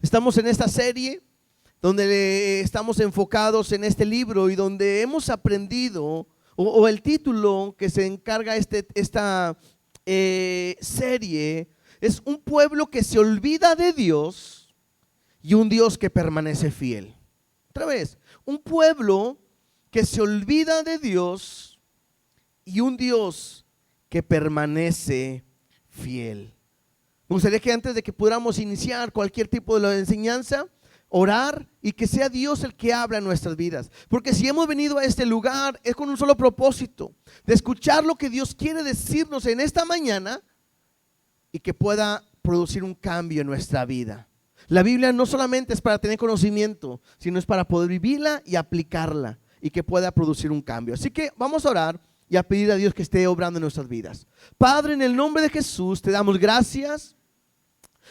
Estamos en esta serie donde estamos enfocados en este libro y donde hemos aprendido, o el título que se encarga esta serie es un pueblo que se olvida de Dios y un Dios que permanece fiel. Otra vez, un pueblo que se olvida de Dios y un Dios que permanece fiel. Me gustaría que antes de que podamos iniciar cualquier tipo de enseñanza, orar y que sea Dios el que habla en nuestras vidas. Porque si hemos venido a este lugar es con un solo propósito, de escuchar lo que Dios quiere decirnos en esta mañana y que pueda producir un cambio en nuestra vida. La Biblia no solamente es para tener conocimiento, sino es para poder vivirla y aplicarla y que pueda producir un cambio. Así que vamos a orar y a pedir a Dios que esté obrando en nuestras vidas. Padre, en el nombre de Jesús te damos gracias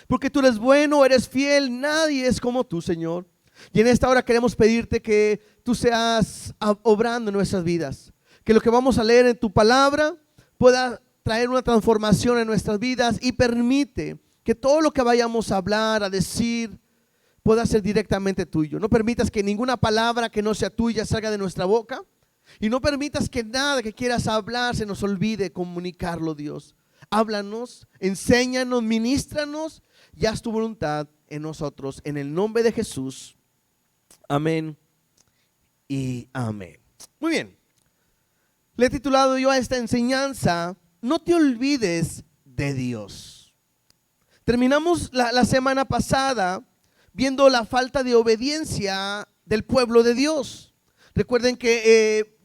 porque tú eres bueno, eres fiel, nadie es como tú, Señor. Y en esta hora queremos pedirte que tú seas obrando en nuestras vidas, que lo que vamos a leer en tu palabra pueda traer una transformación en nuestras vidas y permite que todo lo que vayamos a hablar, a decir, pueda ser directamente tuyo. No permitas que ninguna palabra que no sea tuya salga de nuestra boca y no permitas que nada que quieras hablar se nos olvide comunicarlo, Dios. Háblanos, enséñanos, ministranos y haz tu voluntad en nosotros, en el nombre de Jesús. Amén y amén. Muy bien, le he titulado yo a esta enseñanza, no te olvides de Dios. Terminamos la semana pasada viendo la falta de obediencia del pueblo de Dios. Recuerden que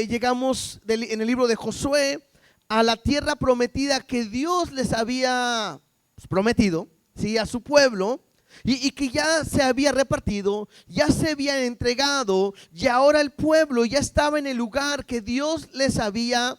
llegamos en el libro de Josué a la tierra prometida que Dios les había prometido, ¿sí?, a su pueblo, y que ya se había repartido, ya se había entregado, y ahora el pueblo ya estaba en el lugar que Dios les había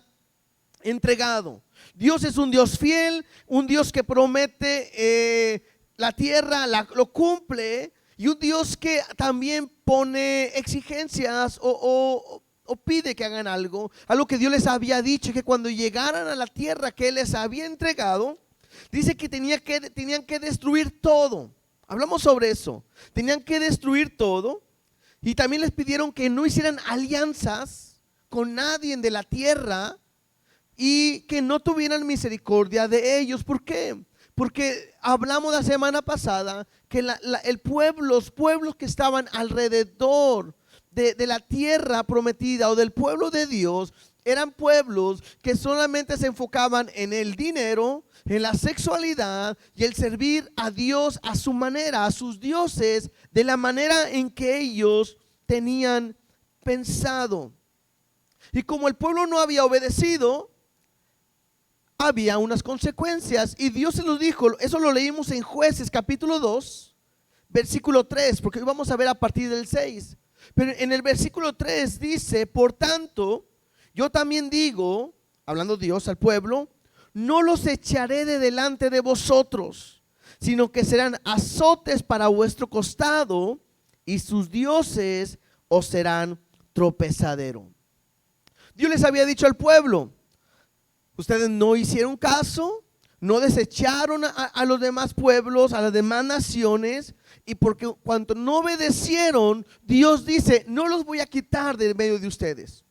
entregado. Dios es un Dios fiel, un Dios que promete la tierra, lo cumple, y un Dios que también pone exigencias o pide que hagan algo que Dios les había dicho, que cuando llegaran a la tierra que Él les había entregado, dice que tenían que destruir todo. Hablamos sobre eso, tenían que destruir todo, y también les pidieron que no hicieran alianzas con nadie de la tierra y que no tuvieran misericordia de ellos. ¿Por qué? Porque hablamos la semana pasada que los pueblos que estaban alrededor de la tierra prometida o del pueblo de Dios eran pueblos que solamente se enfocaban en el dinero, en la sexualidad y el servir a Dios a su manera, a sus dioses, de la manera en que ellos tenían pensado. Y como el pueblo no había obedecido, había unas consecuencias, y Dios se los dijo. Eso lo leímos en Jueces capítulo 2, versículo 3, porque hoy vamos a ver a partir del 6. Pero en el versículo 3 dice: por tanto, yo también digo, hablando Dios al pueblo, no los echaré de delante de vosotros, sino que serán azotes para vuestro costado, y sus dioses os serán tropezadero. Dios les había dicho al pueblo: ustedes no hicieron caso, no desecharon a los demás pueblos, a las demás naciones, y porque cuando no obedecieron, Dios dice: no los voy a quitar de medio de ustedes,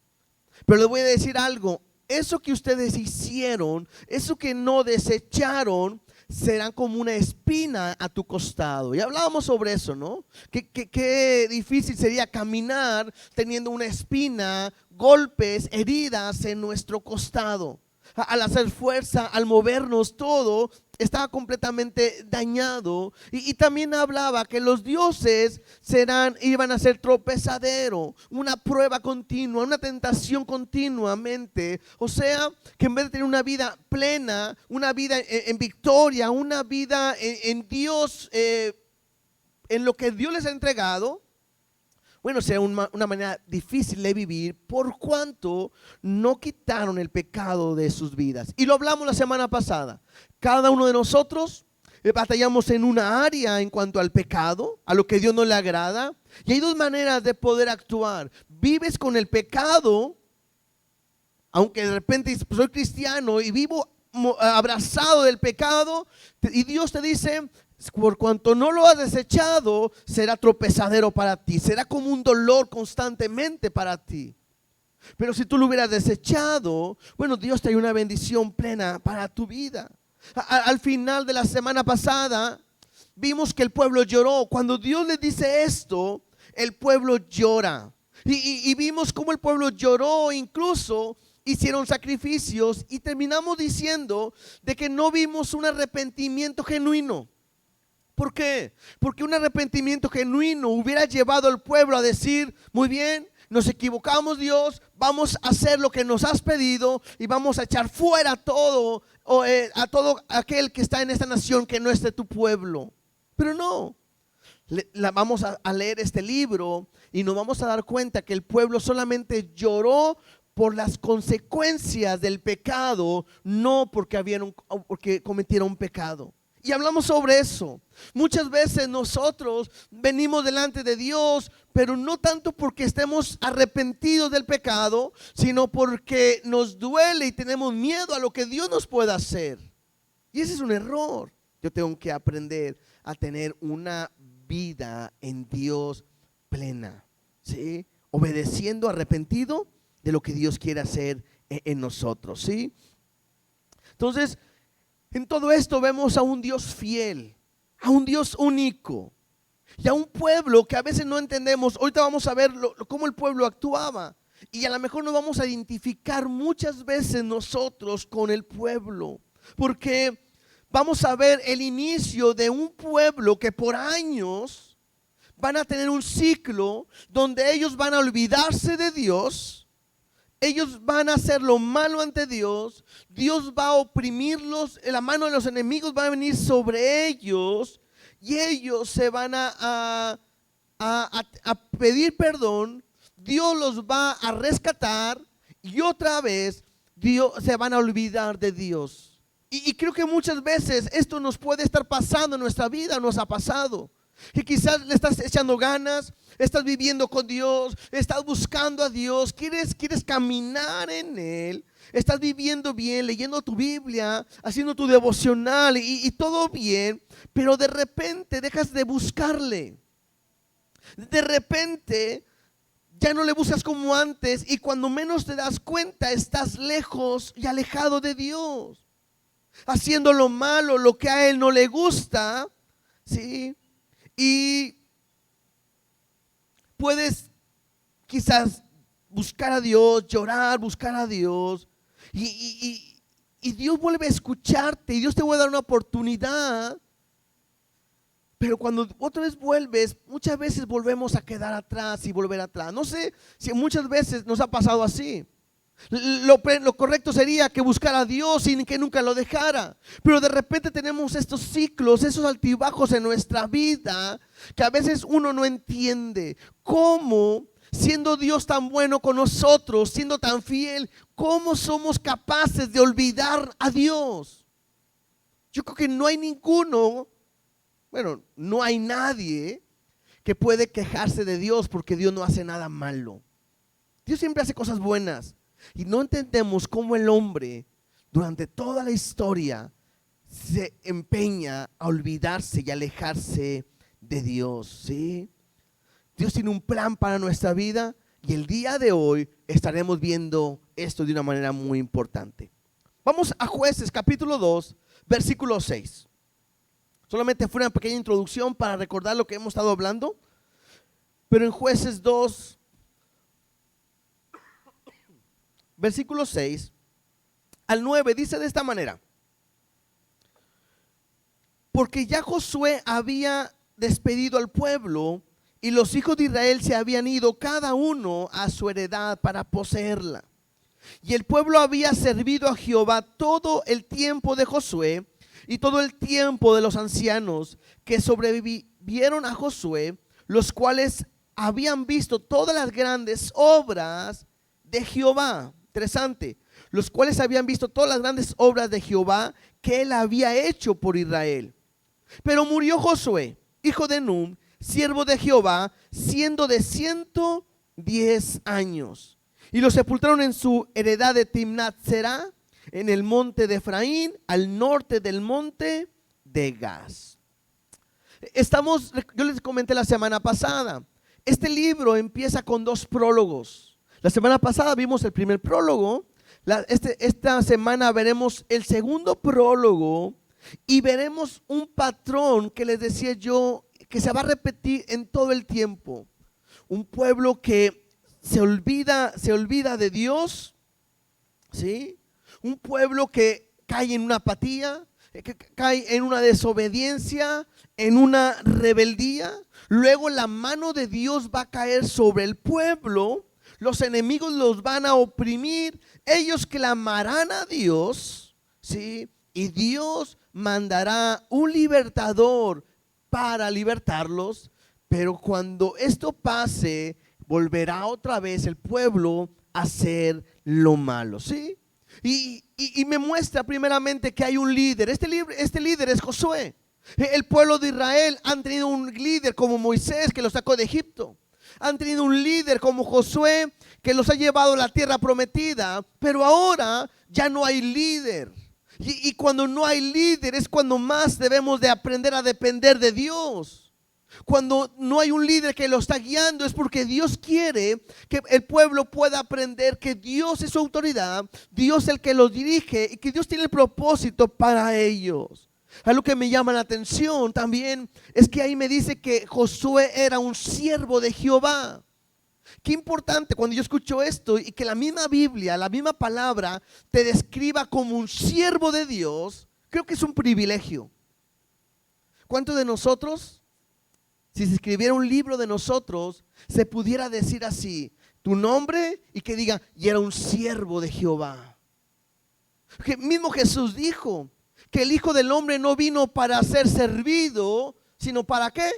pero les voy a decir algo: eso que ustedes hicieron, eso que no desecharon, serán como una espina a tu costado. Y hablábamos sobre eso, ¿no? Qué difícil sería caminar teniendo una espina, golpes, heridas en nuestro costado. Al hacer fuerza, al movernos, todo estaba completamente dañado. Y también hablaba que los dioses iban a ser tropezadero, una prueba continua, una tentación continuamente. O sea, que en vez de tener una vida plena, una vida en victoria, una vida en Dios, en lo que Dios les ha entregado, bueno, será una manera difícil de vivir, por cuanto no quitaron el pecado de sus vidas. Y lo hablamos la semana pasada. Cada uno de nosotros batallamos en una área en cuanto al pecado, a lo que Dios no le agrada. Y hay dos maneras de poder actuar. Vives con el pecado, aunque de repente dices: soy cristiano y vivo abrazado del pecado, y Dios te dice: Por cuanto no lo has desechado, será tropezadero para ti, será como un dolor constantemente para ti. Pero si tú lo hubieras desechado, bueno, Dios trae una bendición plena para tu vida. Al final de la semana pasada, vimos que el pueblo lloró. Cuando Dios les dice esto, el pueblo llora. Y vimos cómo el pueblo lloró, incluso hicieron sacrificios, y terminamos diciendo de que no vimos un arrepentimiento genuino. ¿Por qué? Porque un arrepentimiento genuino hubiera llevado al pueblo a decir, muy bien, nos equivocamos, Dios, vamos a hacer lo que nos has pedido y vamos a echar fuera a todo aquel que está en esta nación que no es de tu pueblo. Pero no, vamos a leer este libro y nos vamos a dar cuenta que el pueblo solamente lloró por las consecuencias del pecado, no porque cometieron un pecado. Y hablamos sobre eso. Muchas veces nosotros venimos delante de Dios, pero no tanto porque estemos arrepentidos del pecado, sino porque nos duele y tenemos miedo a lo que Dios nos pueda hacer. Y ese es un error. Yo tengo que aprender a tener una vida en Dios plena, ¿sí? Obedeciendo, arrepentido de lo que Dios quiere hacer en nosotros, ¿sí? Entonces, en todo esto vemos a un Dios fiel, a un Dios único y a un pueblo que a veces no entendemos. Ahorita vamos a ver cómo el pueblo actuaba y a lo mejor nos vamos a identificar muchas veces nosotros con el pueblo, porque vamos a ver el inicio de un pueblo que por años van a tener un ciclo donde ellos van a olvidarse de Dios. Ellos van a hacer lo malo ante Dios. Dios va a oprimirlos. La mano de los enemigos va a venir sobre ellos. Y ellos se van a pedir perdón. Dios los va a rescatar. Y otra vez Dios se van a olvidar de Dios. Y creo que muchas veces esto nos puede estar pasando en nuestra vida. Nos ha pasado. Que quizás le estás echando ganas, estás viviendo con Dios, estás buscando a Dios, quieres caminar en Él, estás viviendo bien, leyendo tu Biblia, haciendo tu devocional y todo bien, pero de repente dejas de buscarle. De repente ya no le buscas como antes y cuando menos te das cuenta estás lejos y alejado de Dios, haciendo lo malo, lo que a Él no le gusta, ¿sí? Y puedes quizás buscar a Dios, llorar, buscar a Dios. Y Dios vuelve a escucharte y Dios te vuelve a dar una oportunidad. Pero cuando otra vez vuelves, muchas veces volvemos a quedar atrás y volver atrás. No sé si muchas veces nos ha pasado así. Lo correcto sería que buscara a Dios y que nunca lo dejara. Pero de repente tenemos estos ciclos, esos altibajos en nuestra vida que a veces uno no entiende. ¿Cómo, siendo Dios tan bueno con nosotros, siendo tan fiel, cómo somos capaces de olvidar a Dios? Yo creo que no hay ninguno, no hay nadie que puede quejarse de Dios porque Dios no hace nada malo. Dios siempre hace cosas buenas. Y no entendemos cómo el hombre durante toda la historia se empeña a olvidarse y alejarse de Dios, ¿sí? Dios tiene un plan para nuestra vida y el día de hoy estaremos viendo esto de una manera muy importante. Vamos a Jueces capítulo 2, versículo 6. Solamente fue una pequeña introducción para recordar lo que hemos estado hablando. Pero en Jueces 2, versículo 6 al 9 dice de esta manera: porque ya Josué había despedido al pueblo y los hijos de Israel se habían ido cada uno a su heredad para poseerla. Y el pueblo había servido a Jehová todo el tiempo de Josué y todo el tiempo de los ancianos que sobrevivieron a Josué, los cuales habían visto todas las grandes obras de Jehová. Interesante. Los cuales habían visto todas las grandes obras de Jehová que él había hecho por Israel. Pero murió Josué, hijo de Nun, siervo de Jehová, siendo de 110 años. Y lo sepultaron en su heredad de Timnat-Será, en el monte de Efraín, al norte del monte de Gaz. Yo les comenté la semana pasada, este libro empieza con 2 prólogos. La semana pasada vimos el primer prólogo, esta semana veremos el segundo prólogo y veremos un patrón que les decía yo que se va a repetir en todo el tiempo. Un pueblo que se olvida de Dios, ¿sí? Un pueblo que cae en una apatía, que cae en una desobediencia, en una rebeldía. Luego la mano de Dios va a caer sobre el pueblo, los enemigos los van a oprimir, ellos clamarán a Dios, ¿sí? Y Dios mandará un libertador para libertarlos, pero cuando esto pase, volverá otra vez el pueblo a hacer lo malo, ¿sí? Y me muestra primeramente que hay un líder. Este líder es Josué. El pueblo de Israel han tenido un líder como Moisés que los sacó de Egipto. Han tenido un líder como Josué que los ha llevado a la tierra prometida, pero ahora ya no hay líder. Y cuando no hay líder es cuando más debemos de aprender a depender de Dios. Cuando no hay un líder que lo está guiando es porque Dios quiere que el pueblo pueda aprender que Dios es su autoridad, Dios es el que los dirige y que Dios tiene el propósito para ellos. Algo que me llama la atención también es que ahí me dice que Josué era un siervo de Jehová. Qué importante cuando yo escucho esto y que la misma Biblia, la misma palabra te describa como un siervo de Dios. Creo que es un privilegio. ¿Cuántos de nosotros, si se escribiera un libro de nosotros, se pudiera decir así, tu nombre, y que diga, y era un siervo de Jehová? Que mismo Jesús dijo que el Hijo del Hombre no vino para ser servido, sino ¿para qué?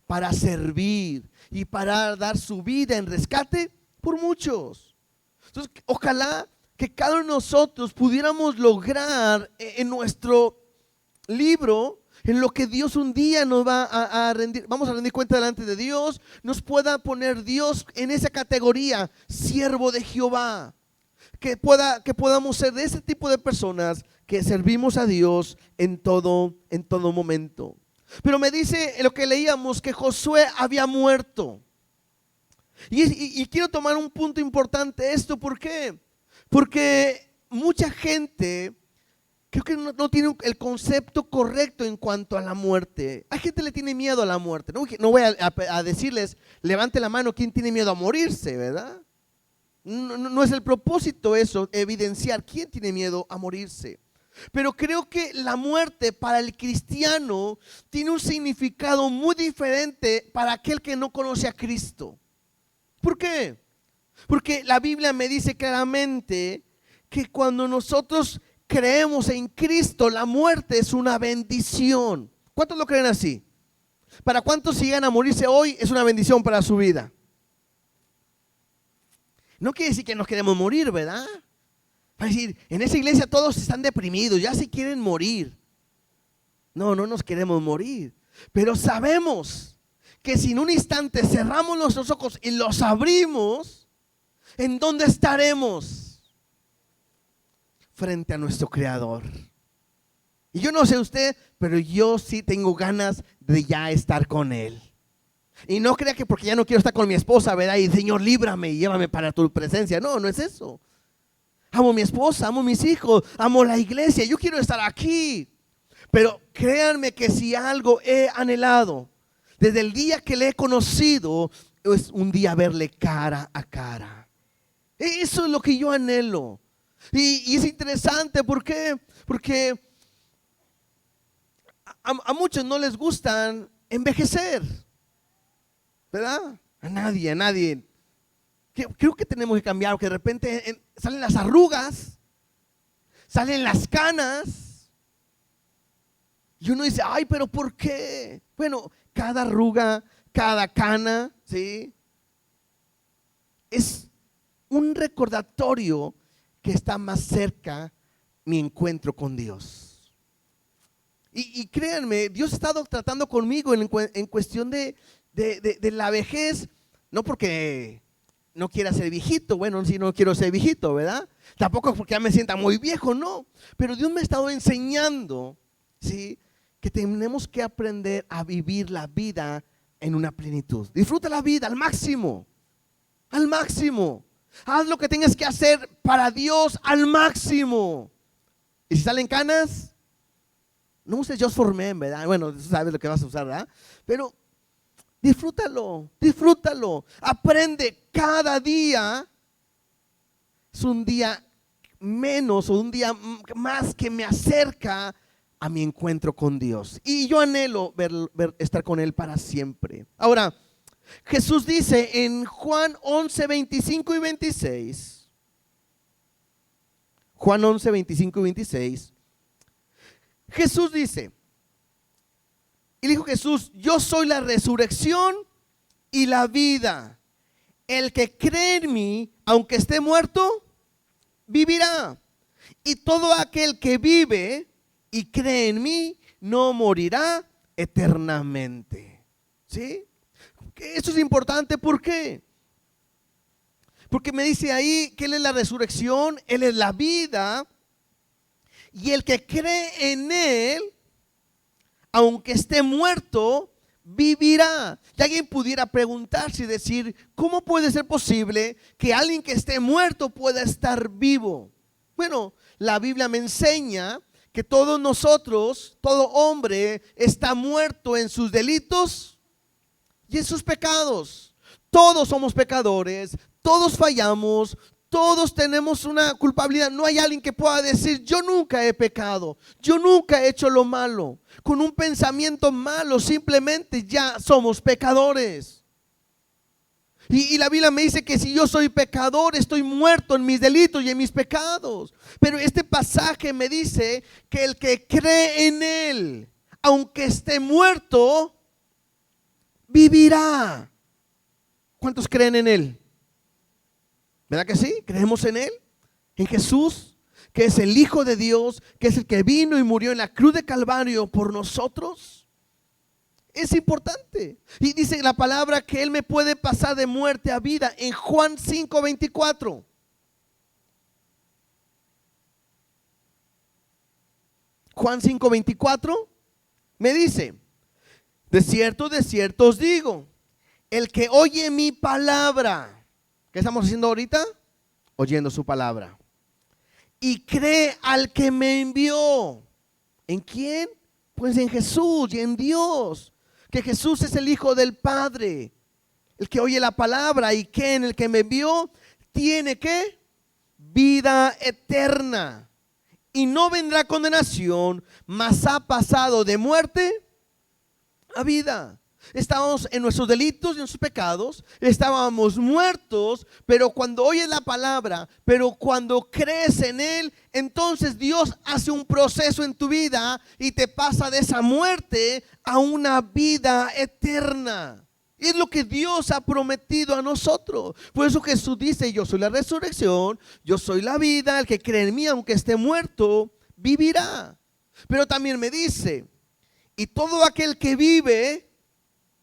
Para servir y para dar su vida en rescate por muchos. Entonces, ojalá que cada uno de nosotros pudiéramos lograr en nuestro libro, en lo que Dios un día nos va a rendir, vamos a rendir cuenta delante de Dios, nos pueda poner Dios en esa categoría, siervo de Jehová, que podamos ser de ese tipo de personas que servimos a Dios en todo momento. Pero me dice lo que leíamos, que Josué había muerto. Y quiero tomar un punto importante esto, ¿por qué? Porque mucha gente creo que no tiene el concepto correcto en cuanto a la muerte. Hay gente que le tiene miedo a la muerte. No voy a decirles, levante la mano, ¿quién tiene miedo a morirse, verdad? No es el propósito eso, evidenciar quién tiene miedo a morirse. Pero creo que la muerte para el cristiano tiene un significado muy diferente para aquel que no conoce a Cristo. ¿Por qué? Porque la Biblia me dice claramente que cuando nosotros creemos en Cristo, la muerte es una bendición. ¿Cuántos lo creen así? ¿Para cuántos llegan a morirse hoy es una bendición para su vida? No quiere decir que nos queremos morir, ¿verdad? Para decir, en esa iglesia todos están deprimidos, ya se quieren morir. No nos queremos morir. Pero sabemos que si en un instante cerramos nuestros ojos y los abrimos, ¿en dónde estaremos? Frente a nuestro Creador. Y yo no sé usted, pero yo sí tengo ganas de ya estar con Él. Y no crea que porque ya no quiero estar con mi esposa, ¿verdad? Y Señor, líbrame y llévame para tu presencia. No es eso. Amo a mi esposa, amo a mis hijos, amo la iglesia. Yo quiero estar aquí. Pero créanme que si algo he anhelado desde el día que le he conocido, es un día verle cara a cara. Eso es lo que yo anhelo. Y es interesante, ¿por qué? Porque a muchos no les gustan envejecer, ¿verdad? A nadie. Creo que tenemos que cambiar, porque de repente salen las arrugas, salen las canas, y uno dice, ay, pero ¿por qué? Bueno, cada arruga, cada cana, ¿sí? Es un recordatorio que está más cerca mi encuentro con Dios. Y créanme, Dios ha estado tratando conmigo en cuestión de la vejez, no porque no quiera ser viejito, bueno, si no quiero ser viejito, ¿verdad? Tampoco porque ya me sienta muy viejo, no. Pero Dios me ha estado enseñando, ¿sí? que tenemos que aprender a vivir la vida en una plenitud. Disfruta la vida al máximo, al máximo. Haz lo que tengas que hacer para Dios al máximo. Y si salen canas, no uses Just for Men, ¿verdad? Bueno, sabes lo que vas a usar, ¿verdad? Pero disfrútalo, disfrútalo. Aprende cada día. Es un día menos o un día más que me acerca a mi encuentro con Dios. Y yo anhelo estar con Él para siempre. Ahora, Jesús dice en Juan 11, 25 y 26. Juan 11, 25 y 26. Jesús dice, y dijo Jesús: yo soy la resurrección y la vida. El que cree en mí, aunque esté muerto, vivirá. Y todo aquel que vive y cree en mí, no morirá eternamente. ¿Sí? Esto es importante, ¿por qué? Porque me dice ahí que Él es la resurrección, Él es la vida, y el que cree en Él, aunque esté muerto, vivirá. Y alguien pudiera preguntarse y decir: ¿cómo puede ser posible que alguien que esté muerto pueda estar vivo? Bueno, la Biblia me enseña que todos nosotros, todo hombre, está muerto en sus delitos y en sus pecados. Todos somos pecadores, todos fallamos, todos tenemos una culpabilidad. No hay alguien que pueda decir: yo nunca he pecado, yo nunca he hecho lo malo. Con un pensamiento malo simplemente ya somos pecadores. Y la Biblia me dice que si yo soy pecador, estoy muerto en mis delitos y en mis pecados. Pero este pasaje me dice que el que cree en Él, aunque esté muerto, vivirá. ¿Cuántos creen en Él? ¿Verdad que sí? ¿Creemos en Él? En Jesús, que es el Hijo de Dios, que es el que vino y murió en la cruz de Calvario por nosotros. Es importante. Y dice la palabra que Él me puede pasar de muerte a vida en Juan 5:24. Juan 5:24 me dice: de cierto os digo, el que oye mi palabra. ¿Qué estamos haciendo ahorita? Oyendo su palabra. Y cree al que me envió. ¿En quién? Pues en Jesús y en Dios. Que Jesús es el Hijo del Padre. El que oye la palabra y que en el que me envió tiene ¿qué? Vida eterna. Y no vendrá condenación, mas ha pasado de muerte a vida. Estábamos en nuestros delitos y en sus pecados, estábamos muertos, pero cuando oyes la palabra, pero cuando crees en Él, entonces Dios hace un proceso en tu vida y te pasa de esa muerte a una vida eterna. Es lo que Dios ha prometido a nosotros. Por eso Jesús dice: yo soy la resurrección, yo soy la vida, el que cree en mí, aunque esté muerto, vivirá. Pero también me dice: y todo aquel que vive,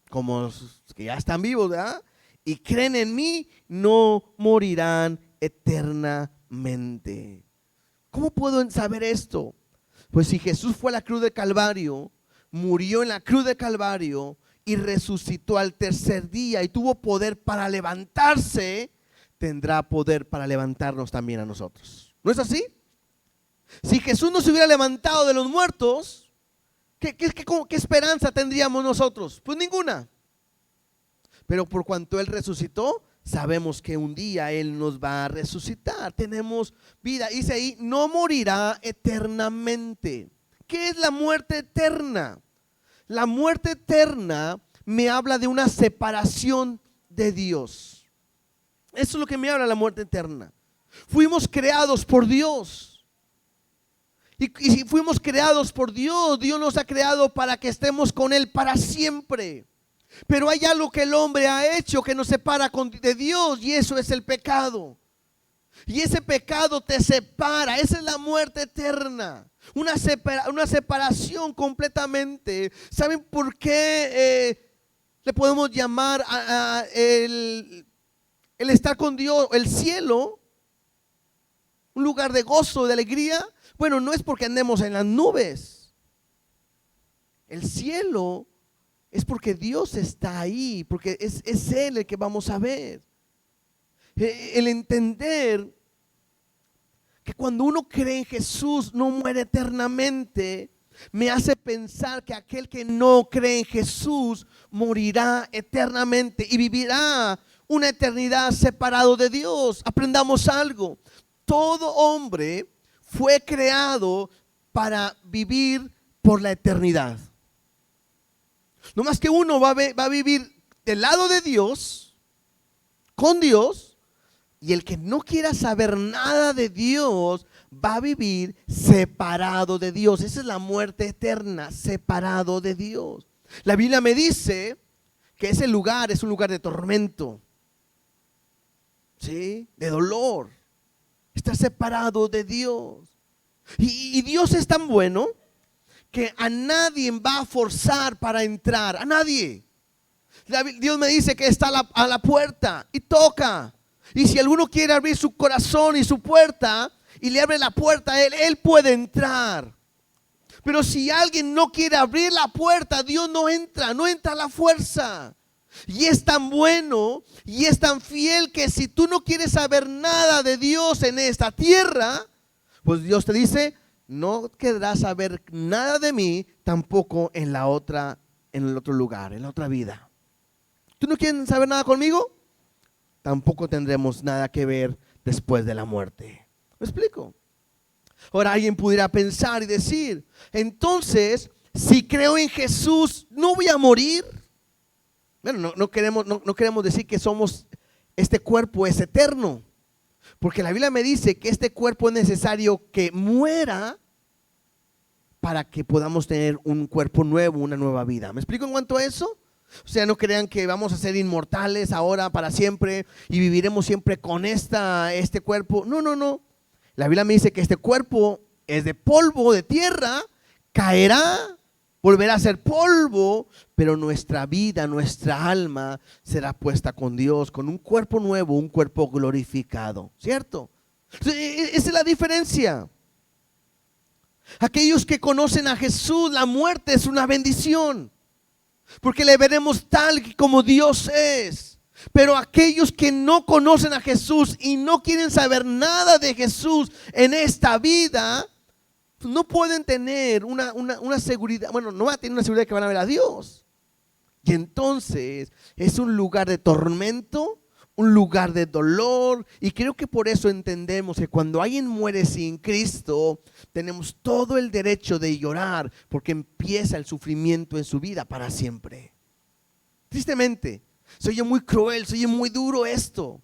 como los que ya están vivos, ¿verdad?, y creen en mí, no morirán eternamente. ¿Cómo puedo saber esto? Pues si Jesús fue a la cruz de Calvario, murió en la cruz de Calvario y resucitó al tercer día y tuvo poder para levantarse, tendrá poder para levantarnos también a nosotros. ¿No es así? Si Jesús no se hubiera levantado de los muertos, ¿qué esperanza tendríamos nosotros? Pues ninguna. Pero por cuanto Él resucitó, sabemos que un día Él nos va a resucitar. Tenemos vida. Dice ahí: no morirá eternamente. ¿Qué es la muerte eterna? La muerte eterna me habla de una separación de Dios. Eso es lo que me habla la muerte eterna. Fuimos creados por Dios. Y si fuimos creados por Dios, Dios nos ha creado para que estemos con Él para siempre. Pero hay algo que el hombre ha hecho que nos separa de Dios, y eso es el pecado. Y ese pecado te separa. Esa es la muerte eterna. Una separación completamente. ¿Saben por qué le podemos llamar el estar con Dios, el cielo, un lugar de gozo, de alegría? Bueno, no es porque andemos en las nubes. El cielo es porque Dios está ahí, porque es Él el que vamos a ver. El entender que cuando uno cree en Jesús no muere eternamente, me hace pensar que aquel que no cree en Jesús morirá eternamente y vivirá una eternidad separado de Dios. Aprendamos algo: todo hombre fue creado para vivir por la eternidad. No más que uno va a vivir del lado de Dios, con Dios, y el que no quiera saber nada de Dios va a vivir separado de Dios. Esa es la muerte eterna, separado de Dios. La Biblia me dice que ese lugar es un lugar de tormento, ¿sí? De dolor. Está separado de Dios. Y Dios es tan bueno que a nadie va a forzar para entrar, a nadie. Dios me dice que está a la puerta y toca. Y si alguno quiere abrir su corazón y su puerta y le abre la puerta a él puede entrar. Pero si alguien no quiere abrir la puerta, Dios no entra a la fuerza. Y es tan bueno y es tan fiel que si tú no quieres saber nada de Dios en esta tierra, pues Dios te dice: no querrás saber nada de mí tampoco en el otro lugar, en la otra vida. ¿Tú no quieres saber nada conmigo? Tampoco tendremos nada que ver después de la muerte. ¿Me explico? Ahora alguien pudiera pensar y decir: entonces, si creo en Jesús, ¿no voy a morir? Bueno, no queremos decir que este cuerpo es eterno, porque la Biblia me dice que este cuerpo es necesario que muera para que podamos tener un cuerpo nuevo, una nueva vida. ¿Me explico en cuanto a eso? O sea, no crean que vamos a ser inmortales ahora para siempre y viviremos siempre con este cuerpo. No. La Biblia me dice que este cuerpo es de polvo, de tierra, caerá, volverá a ser polvo, pero nuestra vida, nuestra alma será puesta con Dios, con un cuerpo nuevo, un cuerpo glorificado, ¿cierto? Esa es la diferencia. Aquellos que conocen a Jesús, la muerte es una bendición, porque le veremos tal como Dios es. Pero aquellos que no conocen a Jesús y no quieren saber nada de Jesús en esta vida, no pueden tener una seguridad. Bueno, no van a tener una seguridad que van a ver a Dios. Y entonces es un lugar de tormento, un lugar de dolor. Y creo que por eso entendemos que cuando alguien muere sin Cristo, tenemos todo el derecho de llorar, porque empieza el sufrimiento en su vida para siempre. Tristemente, se oye muy cruel, se oye muy duro esto,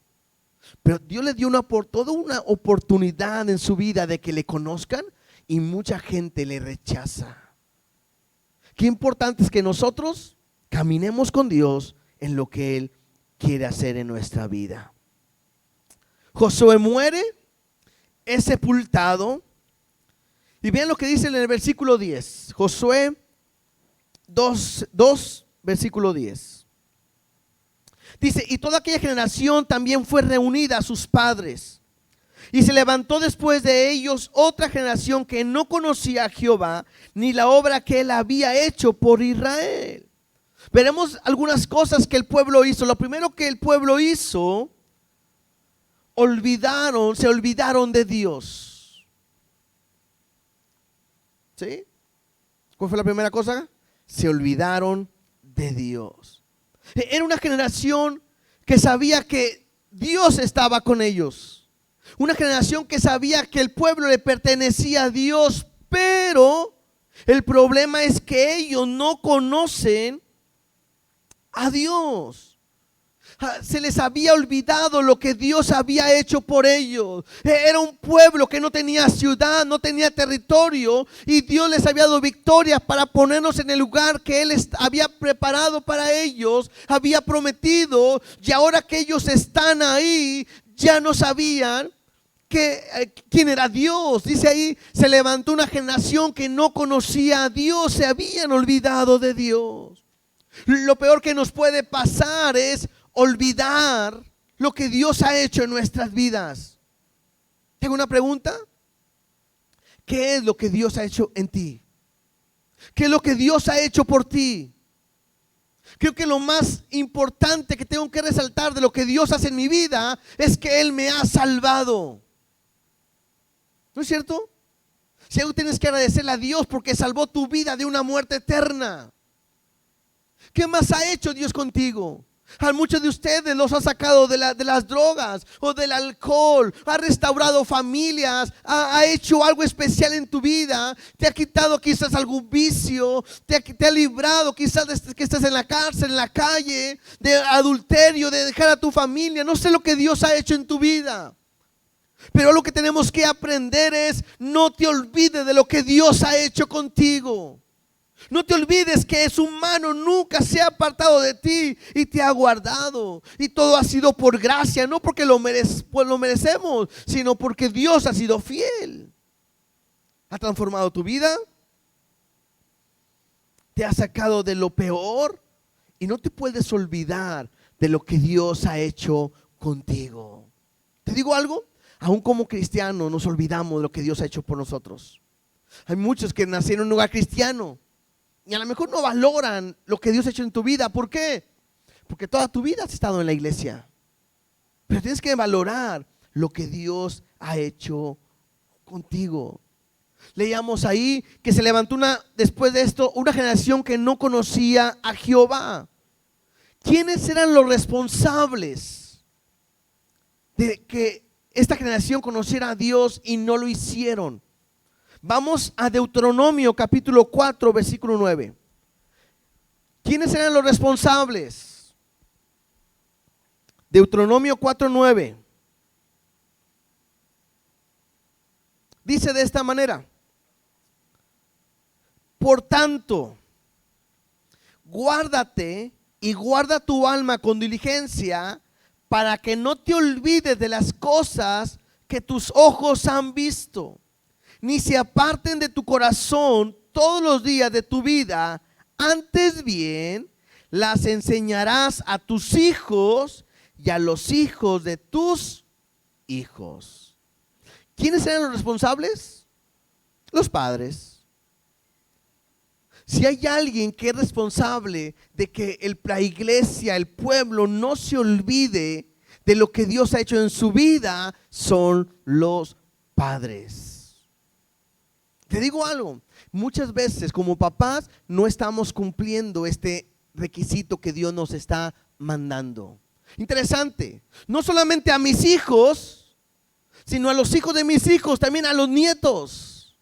pero Dios le dio toda una oportunidad en su vida de que le conozcan, y mucha gente le rechaza. Qué importante es que nosotros caminemos con Dios en lo que Él quiere hacer en nuestra vida. Josué muere, es sepultado, y vean lo que dice en el versículo 10. Josué 2 versículo 10. Dice: y toda aquella generación también fue reunida a sus padres, y se levantó después de ellos otra generación que no conocía a Jehová, ni la obra que él había hecho por Israel. Veremos algunas cosas que el pueblo hizo. Lo primero que el pueblo hizo: se olvidaron de Dios. ¿Sí? ¿Cuál fue la primera cosa? Se olvidaron de Dios. Era una generación que sabía que Dios estaba con ellos. Una generación que sabía que el pueblo le pertenecía a Dios, pero el problema es que ellos no conocen a Dios. Se les había olvidado lo que Dios había hecho por ellos. Era un pueblo que no tenía ciudad, no tenía territorio, y Dios les había dado victorias para ponernos en el lugar que Él había preparado para ellos, había prometido. Y ahora que ellos están ahí, ya no sabían quién era Dios. Dice ahí: se levantó una generación que no conocía a Dios, se habían olvidado de Dios. Lo peor que nos puede pasar es olvidar lo que Dios ha hecho en nuestras vidas. Tengo una pregunta: ¿qué es lo que Dios ha hecho en ti? ¿Qué es lo que Dios ha hecho por ti? Creo que lo más importante que tengo que resaltar de lo que Dios hace en mi vida es que Él me ha salvado. ¿No es cierto? Si algo tienes que agradecerle a Dios porque salvó tu vida de una muerte eterna. ¿Qué más ha hecho Dios contigo? A muchos de ustedes los ha sacado de las drogas o del alcohol, ha restaurado familias, ha hecho algo especial en tu vida, te ha quitado quizás algún vicio, te ha librado quizás de que estés en la cárcel, en la calle, de adulterio, de dejar a tu familia. No sé lo que Dios ha hecho en tu vida, pero lo que tenemos que aprender es: no te olvides de lo que Dios ha hecho contigo. No te olvides que su mano nunca se ha apartado de ti y te ha guardado. Y todo ha sido por gracia, no porque lo merecemos, sino porque Dios ha sido fiel. Ha transformado tu vida, te ha sacado de lo peor y no te puedes olvidar de lo que Dios ha hecho contigo. ¿Te digo algo? Aún como cristianos nos olvidamos de lo que Dios ha hecho por nosotros. Hay muchos que nacieron en un lugar cristiano y a lo mejor no valoran lo que Dios ha hecho en tu vida. ¿Por qué? Porque toda tu vida has estado en la iglesia. Pero tienes que valorar lo que Dios ha hecho contigo. Leíamos ahí que se levantó después de esto una generación que no conocía a Jehová. ¿Quiénes eran los responsables de que esta generación conociera a Dios y no lo hicieron? Vamos a Deuteronomio capítulo 4 versículo 9. ¿Quiénes eran los responsables? Deuteronomio 4:9. Dice de esta manera: por tanto, guárdate y guarda tu alma con diligencia, para que no te olvides de las cosas que tus ojos han visto, ni se aparten de tu corazón todos los días de tu vida. Antes bien, las enseñarás a tus hijos y a los hijos de tus hijos. ¿Quiénes eran los responsables? Los padres. Si hay alguien que es responsable de que la iglesia, el pueblo, no se olvide de lo que Dios ha hecho en su vida, son los padres. Te digo algo, muchas veces como papás no estamos cumpliendo este requisito que Dios nos está mandando. Interesante, no solamente a mis hijos, sino a los hijos de mis hijos, también a los nietos.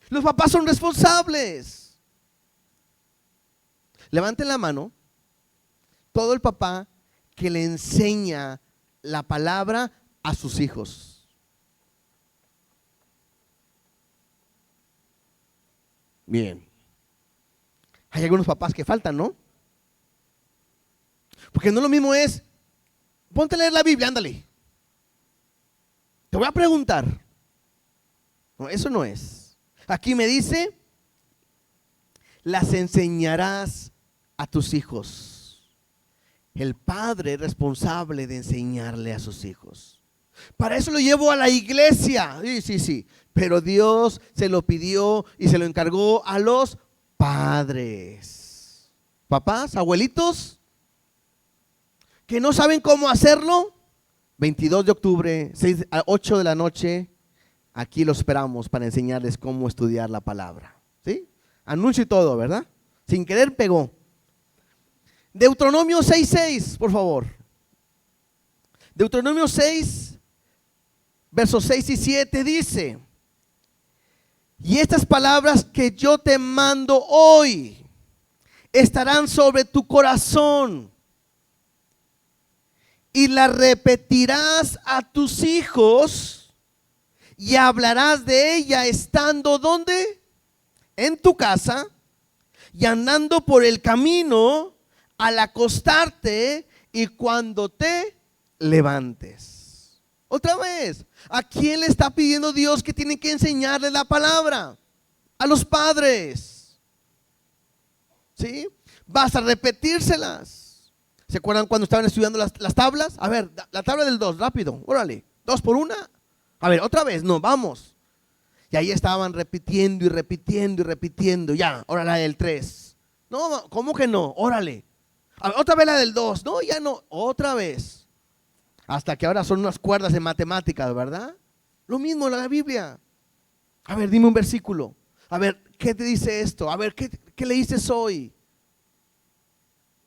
Los papás son responsables. Levanten la mano todo el papá que le enseña la palabra a sus hijos. Bien. Hay algunos papás que faltan, ¿no? Porque no lo mismo es: ponte a leer la Biblia, ándale. Te voy a preguntar. No, eso no es. Aquí me dice: las enseñarás a tus hijos. El padre es responsable de enseñarle a sus hijos. Para eso lo llevo a la iglesia. Sí. Pero Dios se lo pidió y se lo encargó a los padres. Papás, abuelitos, que no saben cómo hacerlo. 22 de octubre, 6 a 8 de la noche, aquí los esperamos para enseñarles cómo estudiar la palabra. ¿Sí? Anuncio y todo, ¿verdad? Sin querer pegó. Deuteronomio 6:6, por favor. Deuteronomio 6, versos 6 y 7 dice: y estas palabras que yo te mando hoy estarán sobre tu corazón, y las repetirás a tus hijos, y hablarás de ella estando ¿dónde? En tu casa, y andando por el camino, al acostarte y cuando te levantes. Otra vez, ¿a quién le está pidiendo Dios que tiene que enseñarle la palabra? A los padres. ¿Sí? Vas a repetírselas. ¿Se acuerdan cuando estaban estudiando las tablas? A ver, la tabla del 2, rápido, órale. 2 por 1. A ver, otra vez, no, vamos. Y ahí estaban repitiendo y repitiendo y repitiendo. Ya, ahora la del 3. No, ¿cómo que no? Órale. Otra vez la del 2. No, ya no. Otra vez. Hasta que ahora son unas cuerdas de matemáticas, ¿verdad? Lo mismo en la Biblia. A ver, dime un versículo. A ver, ¿qué te dice esto? A ver, ¿qué leíste hoy?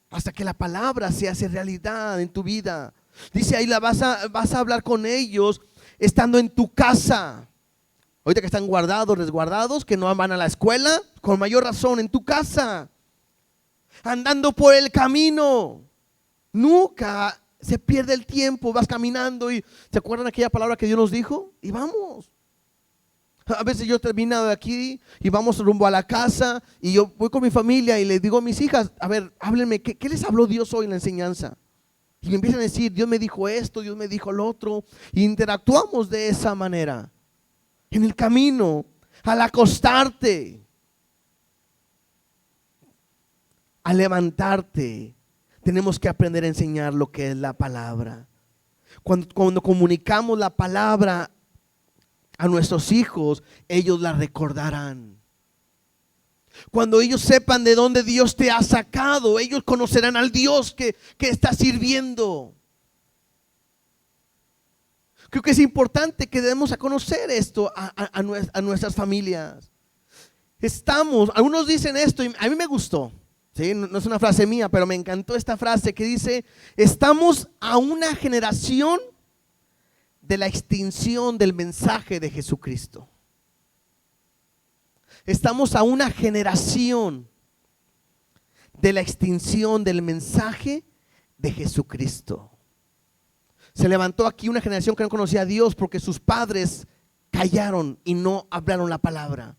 Hasta que la palabra se hace realidad en tu vida. Dice ahí, vas a hablar con ellos estando en tu casa. Ahorita que están guardados, resguardados, que no van a la escuela, con mayor razón en tu casa. Andando por el camino. Nunca se pierde el tiempo, vas caminando y ¿se acuerdan aquella palabra que Dios nos dijo? Y vamos. A veces yo termino de aquí y vamos rumbo a la casa y yo voy con mi familia y les digo a mis hijas, a ver, háblenme, ¿qué les habló Dios hoy en la enseñanza? Y me empiezan a decir, Dios me dijo esto, Dios me dijo lo otro. Y interactuamos de esa manera. En el camino, al acostarte, al levantarte, tenemos que aprender a enseñar lo que es la palabra. Cuando comunicamos la palabra a nuestros hijos, ellos la recordarán. Cuando ellos sepan de dónde Dios te ha sacado, ellos conocerán al Dios que está sirviendo. Creo que es importante que demos a conocer esto a nuestras familias. Algunos dicen esto y a mí me gustó. ¿Sí? No es una frase mía, pero me encantó esta frase que dice, estamos a una generación de la extinción del mensaje de Jesucristo. Estamos a una generación de la extinción del mensaje de Jesucristo. Se levantó aquí una generación que no conocía a Dios porque sus padres callaron y no hablaron la palabra.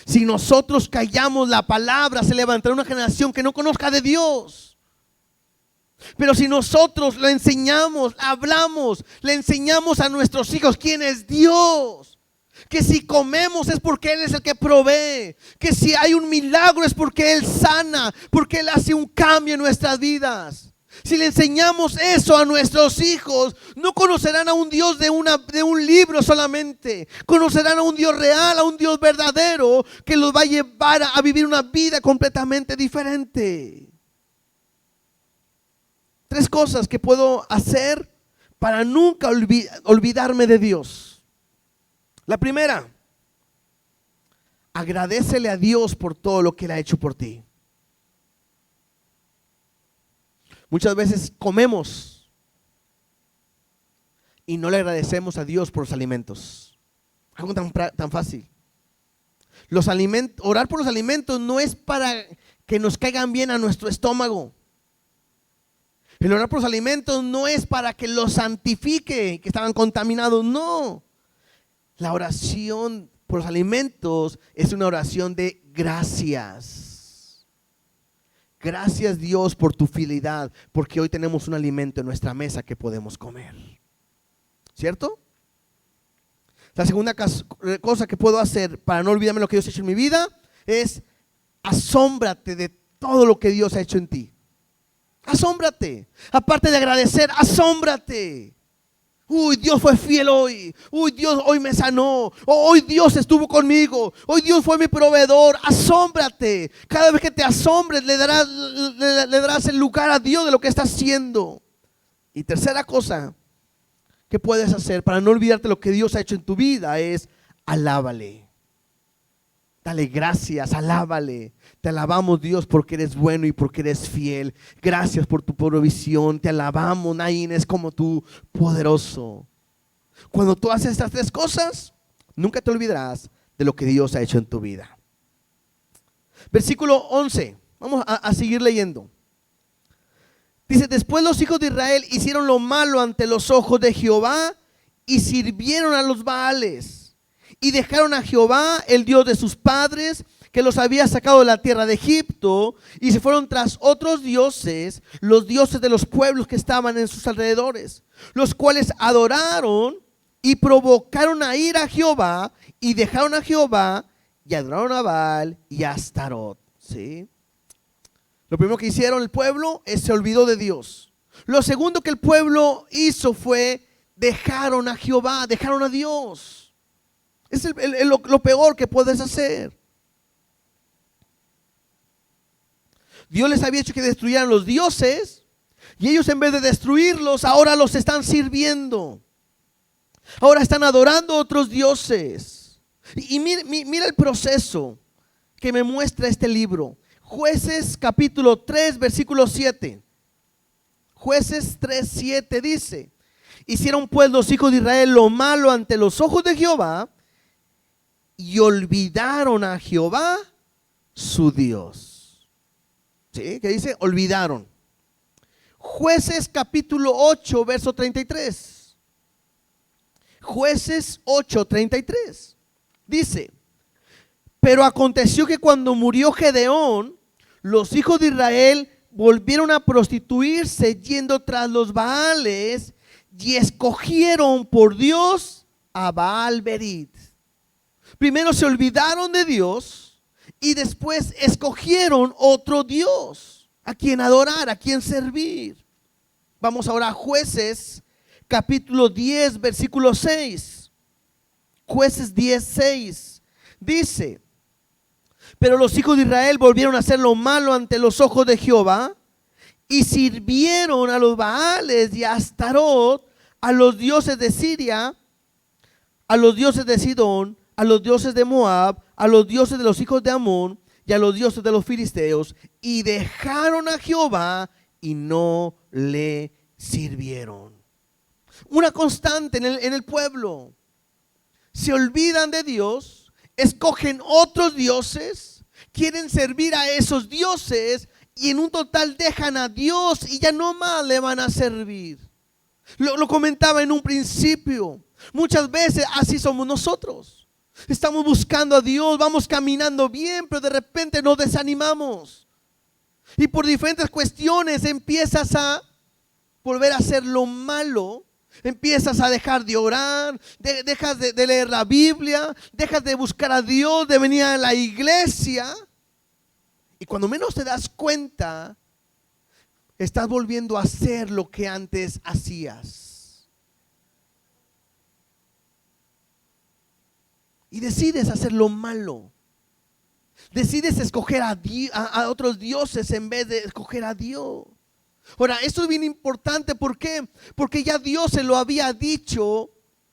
Si nosotros callamos la palabra, se levantará una generación que no conozca de Dios. Pero si nosotros lo enseñamos, hablamos, le enseñamos a nuestros hijos quién es Dios, que si comemos es porque Él es el que provee, que si hay un milagro es porque Él sana, porque Él hace un cambio en nuestras vidas. Si le enseñamos eso a nuestros hijos, no conocerán a un Dios de un libro solamente. Conocerán a un Dios real, a un Dios verdadero, que los va a llevar a vivir una vida completamente diferente. 3 cosas que puedo hacer para nunca olvidarme de Dios. La primera, agradécele a Dios por todo lo que Él ha hecho por ti. Muchas veces comemos y no le agradecemos a Dios por los alimentos. Algo tan fácil. Orar por los alimentos no es para que nos caigan bien a nuestro estómago. El orar por los alimentos no es para que los santifique, que estaban contaminados, no. La oración por los alimentos es una oración de gracias. Gracias Dios por tu fidelidad, porque hoy tenemos un alimento en nuestra mesa que podemos comer. ¿Cierto? La segunda cosa que puedo hacer para no olvidarme lo que Dios ha hecho en mi vida es asómbrate de todo lo que Dios ha hecho en ti. Asómbrate. Aparte de agradecer, asómbrate. Uy, Dios fue fiel hoy. Uy, Dios hoy me sanó. Hoy Dios estuvo conmigo. Hoy Dios fue mi proveedor. Asómbrate. Cada vez que te asombres le darás el lugar a Dios de lo que está haciendo. Y tercera cosa que puedes hacer para no olvidarte lo que Dios ha hecho en tu vida es alábale. Dale gracias, alábale. Te alabamos Dios porque eres bueno y porque eres fiel. Gracias por tu provisión. Te alabamos, Naín, es como tú, poderoso. Cuando tú haces estas 3 cosas, nunca te olvidarás de lo que Dios ha hecho en tu vida. Versículo 11. Vamos a seguir leyendo. Dice, después los hijos de Israel hicieron lo malo ante los ojos de Jehová y sirvieron a los Baales. Y dejaron a Jehová, el Dios de sus padres, que los había sacado de la tierra de Egipto, y se fueron tras otros dioses, los dioses de los pueblos que estaban en sus alrededores, los cuales adoraron y provocaron a ir a Jehová, y dejaron a Jehová, y adoraron a Baal y a Astarot. ¿Sí? Lo primero que hicieron el pueblo es se olvidó de Dios. Lo segundo que el pueblo hizo fue dejaron a Jehová, dejaron a Dios. Es lo peor que puedes hacer. Dios les había hecho que destruyeran los dioses y ellos, en vez de destruirlos, ahora los están sirviendo. Ahora están adorando a otros dioses. Y mira el proceso que me muestra este libro. Jueces capítulo 3, versículo 7. Jueces 3, 7 dice: hicieron pues los hijos de Israel lo malo ante los ojos de Jehová y olvidaron a Jehová su Dios. ¿Sí? ¿Qué dice? Olvidaron. Jueces capítulo 8, verso 33. Jueces 8, 33. Dice: pero aconteció que cuando murió Gedeón, los hijos de Israel volvieron a prostituirse yendo tras los Baales y escogieron por Dios a Baal-Berit. Primero se olvidaron de Dios y después escogieron otro Dios a quien adorar, a quien servir. Vamos ahora a Jueces capítulo 10, versículo 6. Jueces 10, 6. Dice: pero los hijos de Israel volvieron a hacer lo malo ante los ojos de Jehová y sirvieron a los Baales y a Astarot, a los dioses de Siria, a los dioses de Sidón, a los dioses de Moab, a los dioses de los hijos de Amón y a los dioses de los filisteos, y dejaron a Jehová y no le sirvieron. Una constante en el pueblo. Se olvidan de Dios, escogen otros dioses, quieren servir a esos dioses y en un total dejan a Dios y ya no más le van a servir. Lo comentaba en un principio. Muchas veces así somos nosotros. Estamos buscando a Dios, vamos caminando bien, pero de repente nos desanimamos. Y por diferentes cuestiones empiezas a volver a hacer lo malo. Empiezas a dejar de orar, dejas de leer la Biblia, dejas de buscar a Dios, de venir a la iglesia. Y cuando menos te das cuenta, estás volviendo a hacer lo que antes hacías. Y decides hacer lo malo. Decides escoger a otros dioses en vez de escoger a Dios. Ahora, esto es bien importante. ¿Por qué? Porque ya Dios se lo había dicho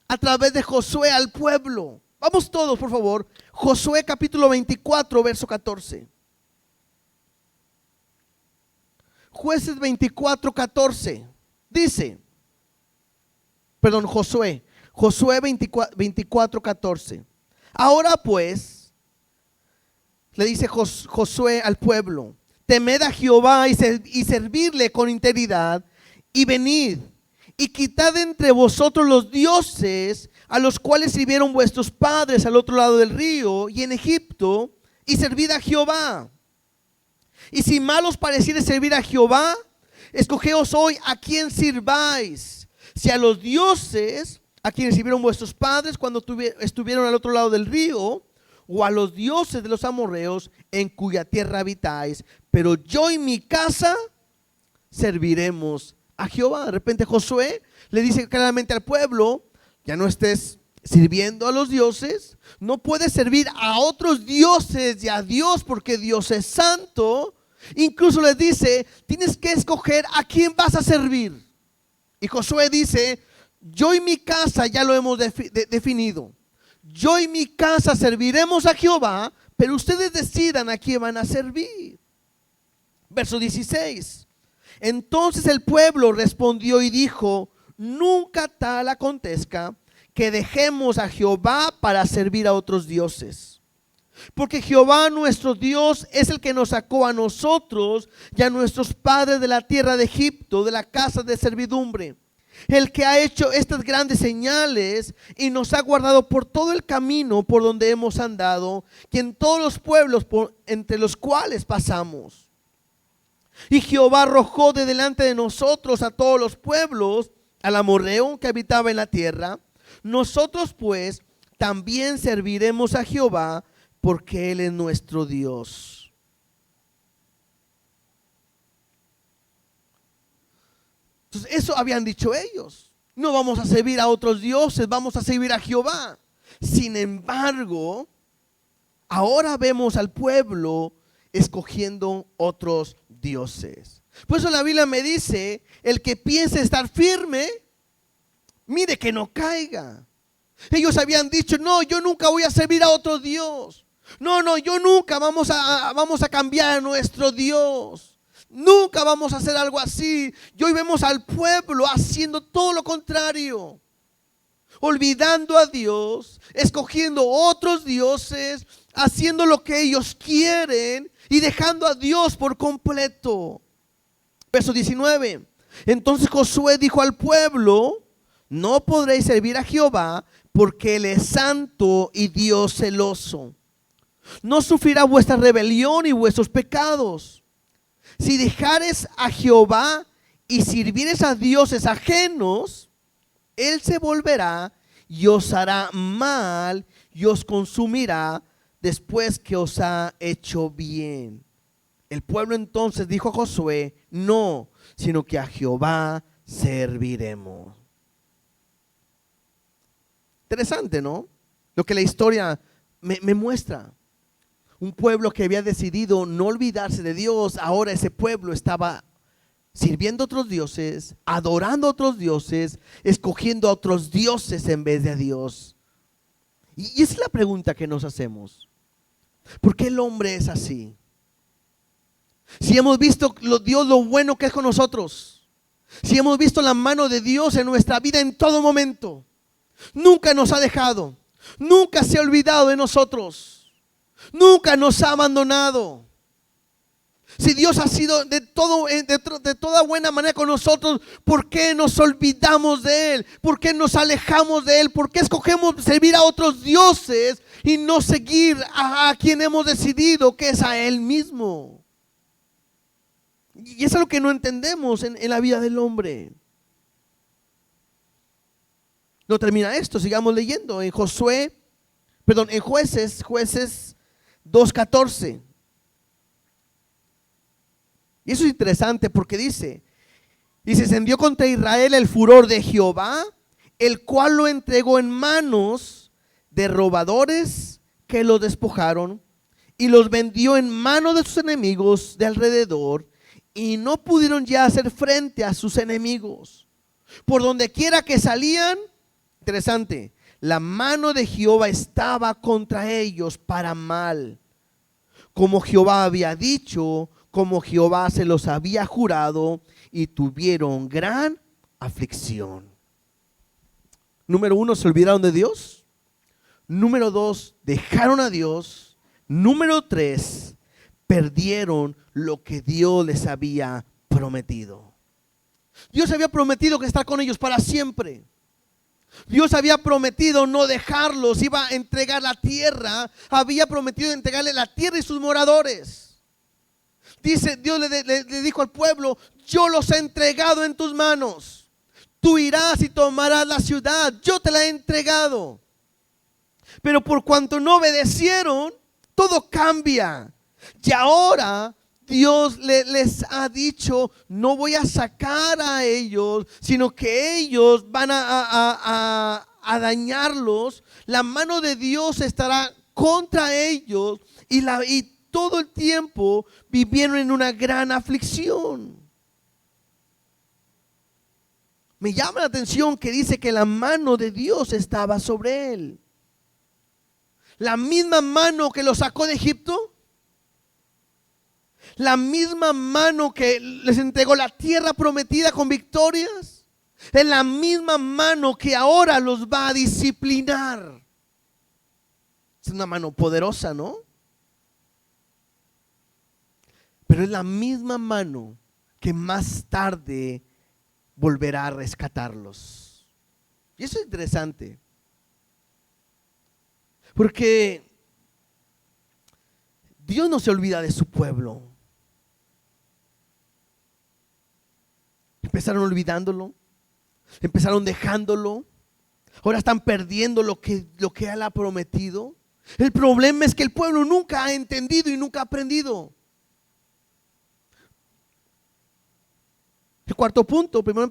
a través de Josué al pueblo. Vamos todos, por favor. Josué capítulo 24, verso 14. Jueces 24, 14. Dice, perdón, Josué 24, 14. Ahora pues, le dice Josué al pueblo: temed a Jehová y servirle con integridad, y venid y quitad entre vosotros los dioses a los cuales sirvieron vuestros padres al otro lado del río y en Egipto, y servid a Jehová. Y si mal os pareciere servir a Jehová, escogeos hoy a quien sirváis, si a los dioses a quienes sirvieron vuestros padres cuando estuvieron al otro lado del río, o a los dioses de los amorreos en cuya tierra habitáis, pero yo y mi casa serviremos a Jehová. De repente Josué le dice claramente al pueblo: ya no estés sirviendo a los dioses, no puedes servir a otros dioses y a Dios, porque Dios es santo. Incluso les dice: tienes que escoger a quién vas a servir. Y Josué dice: yo y mi casa ya lo hemos definido. Yo y mi casa serviremos a Jehová, pero ustedes decidan a quién van a servir. Verso 16. Entonces el pueblo respondió y dijo: nunca tal acontezca que dejemos a Jehová para servir a otros dioses. Porque Jehová nuestro Dios es el que nos sacó a nosotros y a nuestros padres de la tierra de Egipto, de la casa de servidumbre. El que ha hecho estas grandes señales y nos ha guardado por todo el camino por donde hemos andado y en todos los pueblos entre los cuales pasamos. Y Jehová arrojó de delante de nosotros a todos los pueblos, al amorreo que habitaba en la tierra. Nosotros pues también serviremos a Jehová, porque Él es nuestro Dios. Entonces eso habían dicho ellos: no vamos a servir a otros dioses, vamos a servir a Jehová. Sin embargo, ahora vemos al pueblo escogiendo otros dioses. Por eso la Biblia me dice, el que piense estar firme, mire que no caiga. Ellos habían dicho, no, yo nunca voy a servir a otro Dios. No, yo nunca vamos a cambiar a nuestro Dios. Nunca vamos a hacer algo así. Y hoy vemos al pueblo haciendo todo lo contrario. Olvidando a Dios, escogiendo otros dioses, haciendo lo que ellos quieren y dejando a Dios por completo. Verso 19. Entonces Josué dijo al pueblo, no podréis servir a Jehová porque Él es santo y Dios celoso. No sufrirá vuestra rebelión y vuestros pecados. Si dejares a Jehová y sirvieres a dioses ajenos, Él se volverá y os hará mal y os consumirá después que os ha hecho bien. El pueblo entonces dijo a Josué, no, sino que a Jehová serviremos. Interesante, ¿no? Lo que la historia me muestra. Un pueblo que había decidido no olvidarse de Dios, ahora ese pueblo estaba sirviendo a otros dioses, adorando a otros dioses, escogiendo a otros dioses en vez de a Dios. Y esa es la pregunta que nos hacemos. ¿Por qué el hombre es así? Si hemos visto Dios lo bueno que es con nosotros, si hemos visto la mano de Dios en nuestra vida en todo momento, nunca nos ha dejado, nunca se ha olvidado de nosotros, nunca nos ha abandonado. Si Dios ha sido de toda buena manera con nosotros, ¿por qué nos olvidamos de Él? ¿Por qué nos alejamos de Él? ¿Por qué escogemos servir a otros dioses y no seguir a quien hemos decidido que es a Él mismo? Y eso es lo que no entendemos en la vida del hombre. No termina esto, sigamos leyendo en Jueces 2:14. Y eso es interesante porque dice, y se encendió contra Israel el furor de Jehová, el cual lo entregó en manos de robadores que lo despojaron y los vendió en manos de sus enemigos de alrededor, y no pudieron ya hacer frente a sus enemigos. Por donde quiera que salían, interesante, la mano de Jehová estaba contra ellos para mal, como Jehová había dicho, como Jehová se los había jurado, y tuvieron gran aflicción. Número 1, se olvidaron de Dios. Número 2, dejaron a Dios. Número 3, perdieron lo que Dios les había prometido. Dios había prometido que estar con ellos para siempre. Dios había prometido no dejarlos, iba a entregar la tierra, había prometido entregarle la tierra y sus moradores. Dice, Dios le dijo al pueblo, yo los he entregado en tus manos. Tú irás y tomarás la ciudad, yo te la he entregado. Pero por cuanto no obedecieron, todo cambia. Y ahora Dios les ha dicho, no voy a sacar a ellos, sino que ellos van a dañarlos. La mano de Dios estará contra ellos y todo el tiempo vivieron en una gran aflicción. Me llama la atención que dice que la mano de Dios estaba sobre él. La misma mano que los sacó de Egipto, la misma mano que les entregó la tierra prometida con victorias, es la misma mano que ahora los va a disciplinar. Es una mano poderosa, ¿no? Pero es la misma mano que más tarde volverá a rescatarlos. Y eso es interesante, porque Dios no se olvida de su pueblo. Empezaron olvidándolo, empezaron dejándolo, ahora están perdiendo lo que Él ha prometido. El problema es que el pueblo nunca ha entendido y nunca ha aprendido. El cuarto punto, primero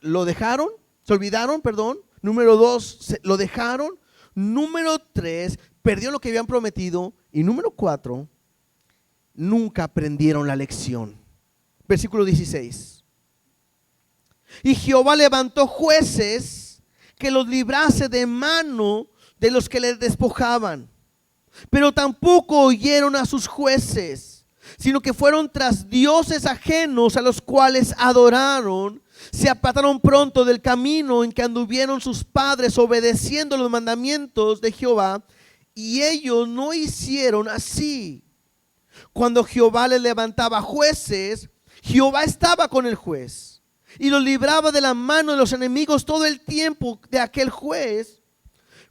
lo dejaron, se olvidaron, perdón. Número 2, lo dejaron. Número 3, perdió lo que habían prometido. Y número 4, nunca aprendieron la lección. Versículo 16. Y Jehová levantó jueces que los librase de mano de los que les despojaban. Pero tampoco oyeron a sus jueces, sino que fueron tras dioses ajenos a los cuales adoraron. Se apartaron pronto del camino en que anduvieron sus padres, obedeciendo los mandamientos de Jehová, y ellos no hicieron así. Cuando Jehová les levantaba jueces, Jehová estaba con el juez y los libraba de la mano de los enemigos todo el tiempo de aquel juez,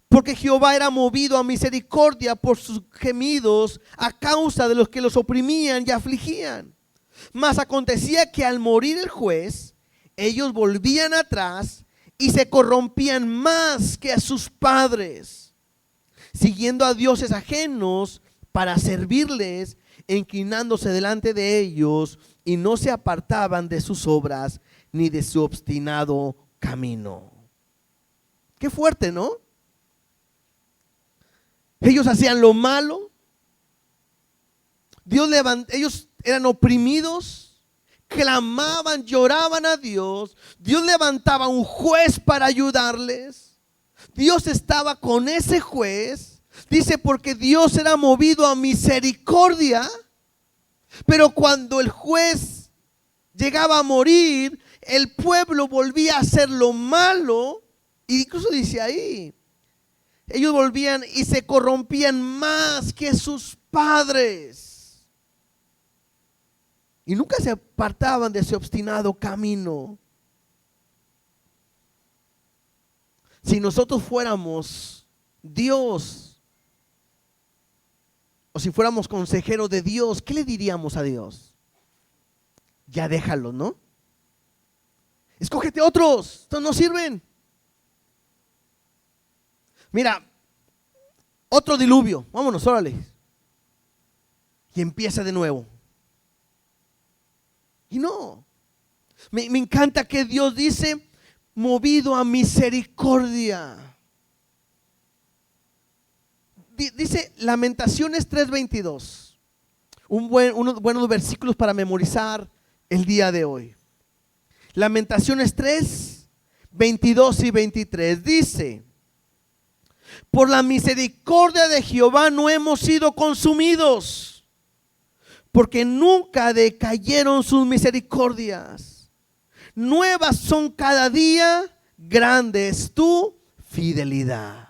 porque Jehová era movido a misericordia por sus gemidos a causa de los que los oprimían y afligían. Mas acontecía que al morir el juez, ellos volvían atrás y se corrompían más que a sus padres, siguiendo a dioses ajenos para servirles, inclinándose delante de ellos, y no se apartaban de sus obras ni de su obstinado camino. Qué fuerte, ¿no? Ellos hacían lo malo. Ellos eran oprimidos, clamaban, lloraban a Dios. Dios levantaba un juez para ayudarles. Dios estaba con ese juez. Dice, porque Dios era movido a misericordia. Pero cuando el juez llegaba a morir, el pueblo volvía a hacer lo malo. Y incluso dice ahí, ellos volvían y se corrompían más que sus padres. Y nunca se apartaban de ese obstinado camino. Si nosotros fuéramos Dios, o si fuéramos consejeros de Dios, ¿qué le diríamos a Dios? Ya déjalo, ¿no? Escógete otros, estos no sirven. Mira, otro diluvio, vámonos, órale. Y empieza de nuevo. Y no, me encanta que Dios dice, movido a misericordia. Dice Lamentaciones 3:22, unos buenos versículos para memorizar el día de hoy. Lamentaciones 3:22 y 23 dice: por la misericordia de Jehová no hemos sido consumidos, porque nunca decayeron sus misericordias. Nuevas son cada día, grande es tu fidelidad.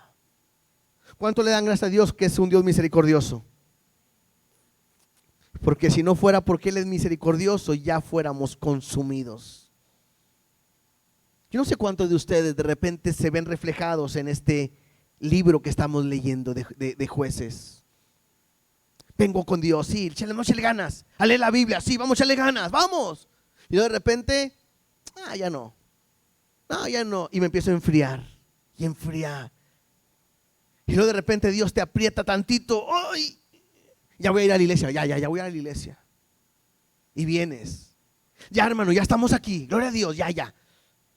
¿Cuánto le dan gracias a Dios que es un Dios misericordioso? Porque si no fuera porque Él es misericordioso, ya fuéramos consumidos. Yo no sé cuántos de ustedes de repente se ven reflejados en este libro que estamos leyendo de jueces. Vengo con Dios, sí, vamos a echarle ganas. A leer la Biblia, sí, vamos a echarle ganas, vamos. Y yo de repente, ya no. Y me empiezo a enfriar y enfriar. Y luego de repente Dios te aprieta tantito. ¡Ay! Ya voy a ir a la iglesia, ya voy a ir a la iglesia. Y vienes. Ya, hermano, ya estamos aquí, gloria a Dios, ya.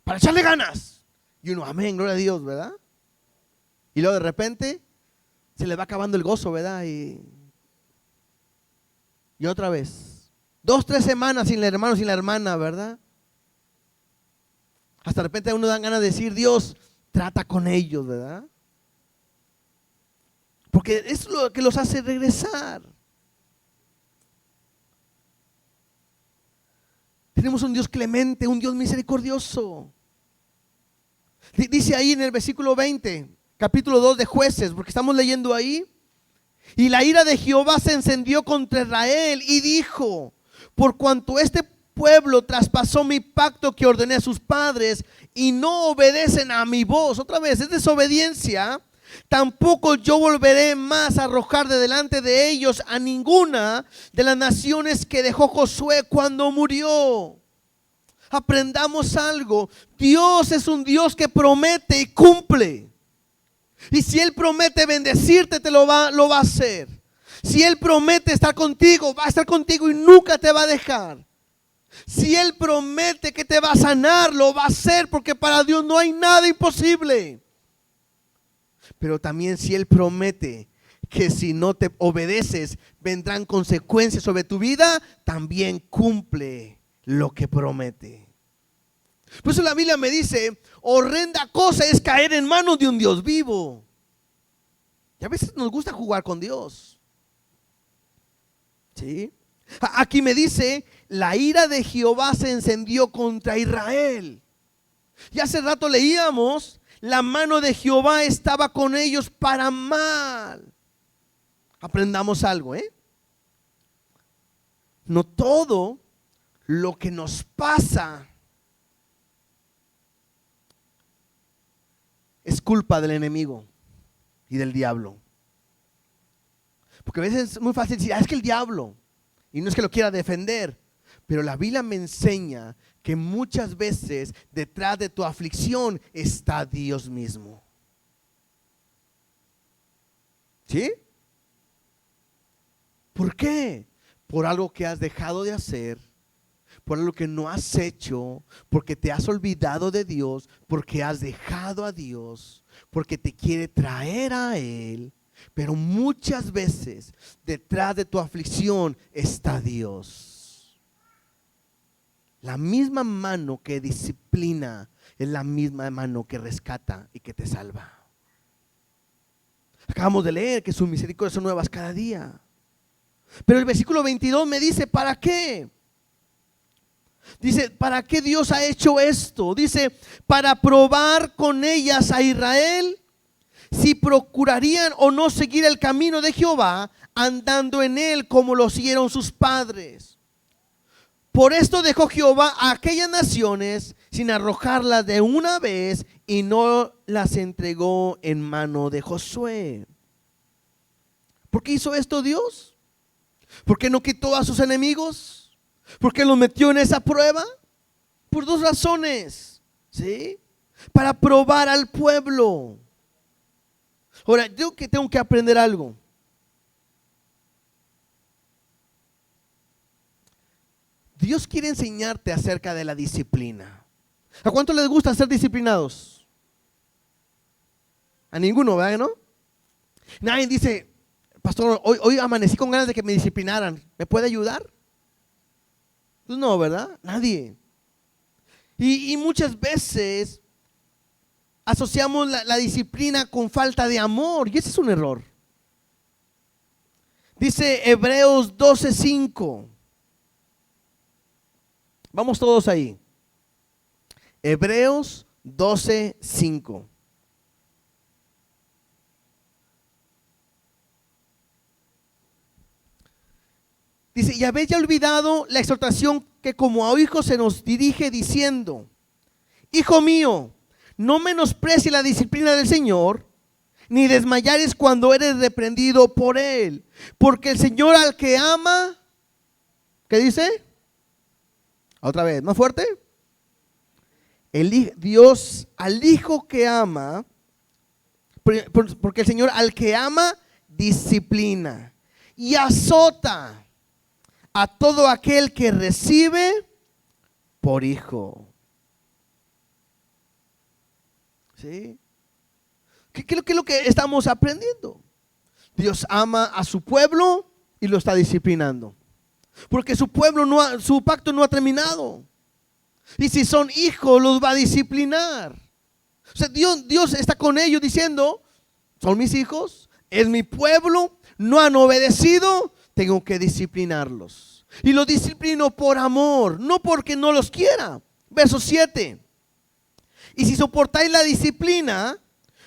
Para echarle ganas. Y uno, amén, gloria a Dios, ¿verdad? Y luego de repente se le va acabando el gozo, ¿verdad? Y otra vez 2-3 semanas sin el hermano, sin la hermana, ¿verdad? Hasta de repente a uno dan ganas de decir, Dios, trata con ellos, ¿verdad? Porque es lo que los hace regresar. Tenemos un Dios clemente, un Dios misericordioso. Dice ahí en el versículo 20, capítulo 2 de Jueces, porque estamos leyendo ahí. Y la ira de Jehová se encendió contra Israel y dijo: por cuanto este pueblo traspasó mi pacto que ordené a sus padres y no obedecen a mi voz, otra vez es desobediencia, tampoco yo volveré más a arrojar de delante de ellos a ninguna de las naciones que dejó Josué cuando murió. Aprendamos algo. Dios es un Dios que promete y cumple. Y si Él promete bendecirte, lo va a hacer. Si Él promete estar contigo, va a estar contigo y nunca te va a dejar. Si Él promete que te va a sanar, lo va a hacer, porque para Dios no hay nada imposible. Pero también si Él promete que si no te obedeces vendrán consecuencias sobre tu vida, también cumple lo que promete. Por eso la Biblia me dice, horrenda cosa es caer en manos de un Dios vivo. Y a veces nos gusta jugar con Dios. ¿Sí? Aquí me dice, la ira de Jehová se encendió contra Israel. Y hace rato leíamos, la mano de Jehová estaba con ellos para mal. Aprendamos algo, No todo lo que nos pasa es culpa del enemigo y del diablo. Porque a veces es muy fácil decir, es que el diablo, y no es que lo quiera defender, pero la Biblia me enseña que muchas veces detrás de tu aflicción está Dios mismo. ¿Sí? ¿Por qué? Por algo que has dejado de hacer, por algo que no has hecho, porque te has olvidado de Dios, porque has dejado a Dios, porque te quiere traer a Él. Pero muchas veces detrás de tu aflicción está Dios. La misma mano que disciplina es la misma mano que rescata y que te salva. Acabamos de leer que sus misericordias son nuevas cada día. Pero el versículo 22 me dice, ¿para qué? Dice, ¿para qué Dios ha hecho esto? Dice, para probar con ellas a Israel si procurarían o no seguir el camino de Jehová, andando en él como lo siguieron sus padres. Por esto dejó Jehová a aquellas naciones sin arrojarlas de una vez y no las entregó en mano de Josué. ¿Por qué hizo esto Dios? ¿Por qué no quitó a sus enemigos? ¿Por qué los metió en esa prueba? Por dos razones, ¿sí? Para probar al pueblo. Ahora, yo que tengo que aprender algo. Dios quiere enseñarte acerca de la disciplina. ¿A cuánto les gusta ser disciplinados? A ninguno, ¿verdad? ¿No? Nadie dice, pastor, hoy amanecí con ganas de que me disciplinaran. ¿Me puede ayudar? Pues no, ¿verdad? Nadie. Y muchas veces asociamos la disciplina con falta de amor, y ese es un error. Dice Hebreos 12:5. Vamos todos ahí. Hebreos 12:5. Dice, y habéis ya olvidado la exhortación que como a hijos se nos dirige diciendo, hijo mío, no menosprecies la disciplina del Señor, ni desmayares cuando eres reprendido por Él. Porque el Señor al que ama, ¿qué dice? Otra vez, más fuerte. Dios al hijo que ama, porque el Señor al que ama, disciplina y azota a todo aquel que recibe por hijo. ¿Sí? ¿Qué es lo que estamos aprendiendo? Dios ama a su pueblo y lo está disciplinando. Porque su pueblo su pacto no ha terminado. Y si son hijos, los va a disciplinar. O sea, Dios está con ellos diciendo, son mis hijos, es mi pueblo, no han obedecido, tengo que disciplinarlos. Y los disciplino por amor, no porque no los quiera. Verso 7. Y si soportáis la disciplina,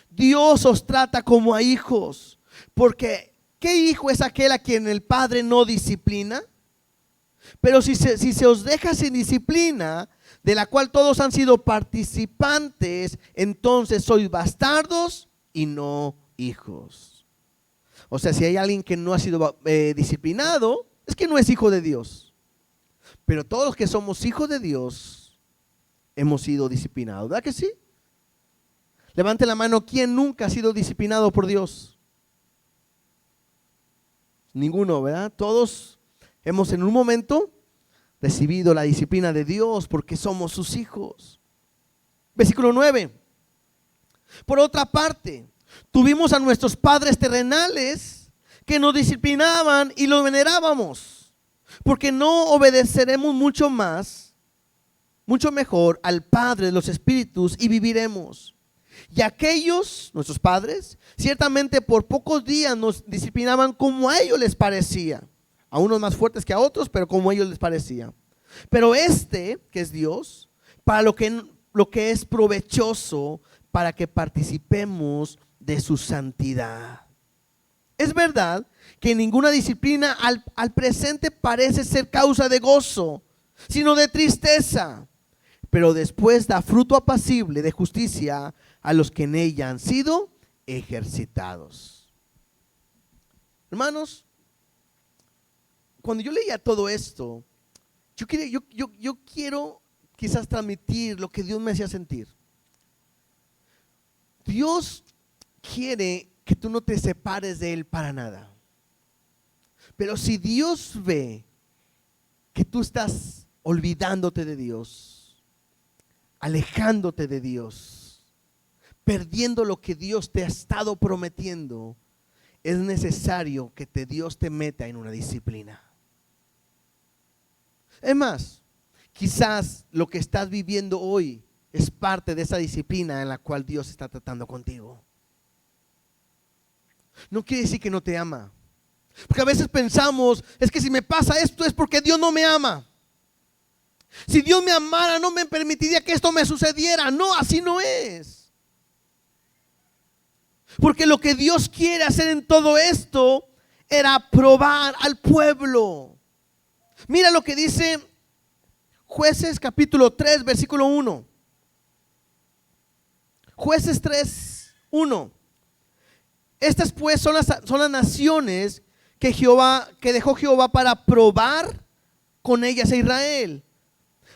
Dios os trata como a hijos. Porque ¿qué hijo es aquel a quien el padre no disciplina? Pero si se os deja sin disciplina, de la cual todos han sido participantes, entonces sois bastardos y no hijos. O sea, si hay alguien que no ha sido disciplinado, es que no es hijo de Dios. Pero todos los que somos hijos de Dios hemos sido disciplinados, ¿verdad que sí? Levante la mano, ¿quién nunca ha sido disciplinado por Dios? Ninguno, ¿verdad? Todos hemos en un momento recibido la disciplina de Dios porque somos sus hijos. Versículo 9. Por otra parte, Tuvimos a nuestros padres terrenales que nos disciplinaban y los venerábamos, porque no obedeceremos mucho mejor al Padre de los Espíritus y viviremos. Y aquellos, nuestros padres, ciertamente por pocos días nos disciplinaban como a ellos les parecía, a unos más fuertes que a otros, pero como a ellos les parecía. Pero que es Dios, para lo que es provechoso, para que participemos de su santidad. Es verdad que ninguna disciplina al presente parece ser causa de gozo, sino de tristeza, pero después da fruto apacible de justicia a los que en ella han sido ejercitados. Hermanos, cuando yo leía todo esto, yo quiero quizás transmitir lo que Dios me hacía sentir. Dios quiere que tú no te separes de Él para nada. Pero si Dios ve que tú estás olvidándote de Dios, alejándote de Dios, perdiendo lo que Dios te ha estado prometiendo, es necesario que Dios te meta en una disciplina. Es más, quizás lo que estás viviendo hoy es parte de esa disciplina en la cual Dios está tratando contigo. No quiere decir que no te ama, porque a veces pensamos, es que si me pasa esto es porque Dios no me ama. Si Dios me amara, no me permitiría que esto me sucediera. No, así no es. Porque lo que Dios quiere hacer en todo esto era probar al pueblo. Mira lo que dice Jueces capítulo 3, versículo 1. Jueces 3, 1. Estas pues son las naciones que dejó Jehová para probar con ellas a Israel,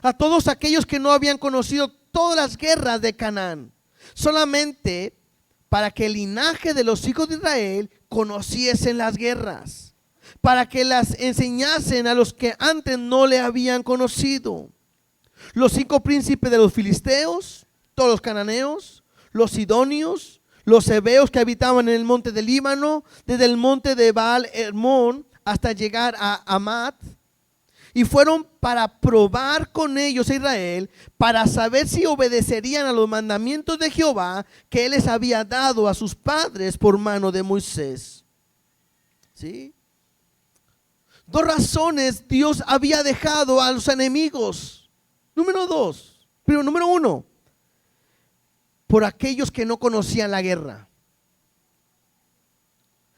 a todos aquellos que no habían conocido todas las guerras de Canaán, solamente para que el linaje de los hijos de Israel conociesen las guerras, para que las enseñasen a los que antes no le habían conocido. Los 5 príncipes de los filisteos, todos los cananeos, los sidonios, los heveos que habitaban en el monte del Líbano, desde el monte de Baal Hermón hasta llegar a Amat, y fueron para probar con ellos a Israel, para saber si obedecerían a los mandamientos de Jehová que Él les había dado a sus padres por mano de Moisés. ¿Sí? 2 razones Dios había dejado a los enemigos. Número 1, por aquellos que no conocían la guerra.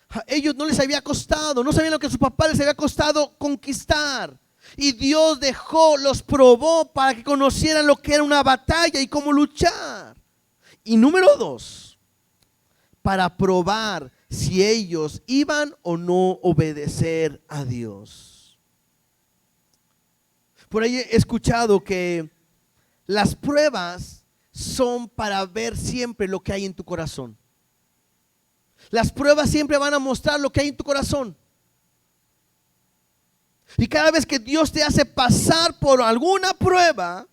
A ellos no les había costado, no sabían lo que a sus papás les había costado conquistar. Y Dios los probó para que conocieran lo que era una batalla y cómo luchar. Y número 2, para probar si ellos iban o no obedecer a Dios. Por ahí he escuchado que las pruebas son para ver siempre lo que hay en tu corazón. Las pruebas siempre van a mostrar lo que hay en tu corazón. Y cada vez que Dios te hace pasar por alguna prueba,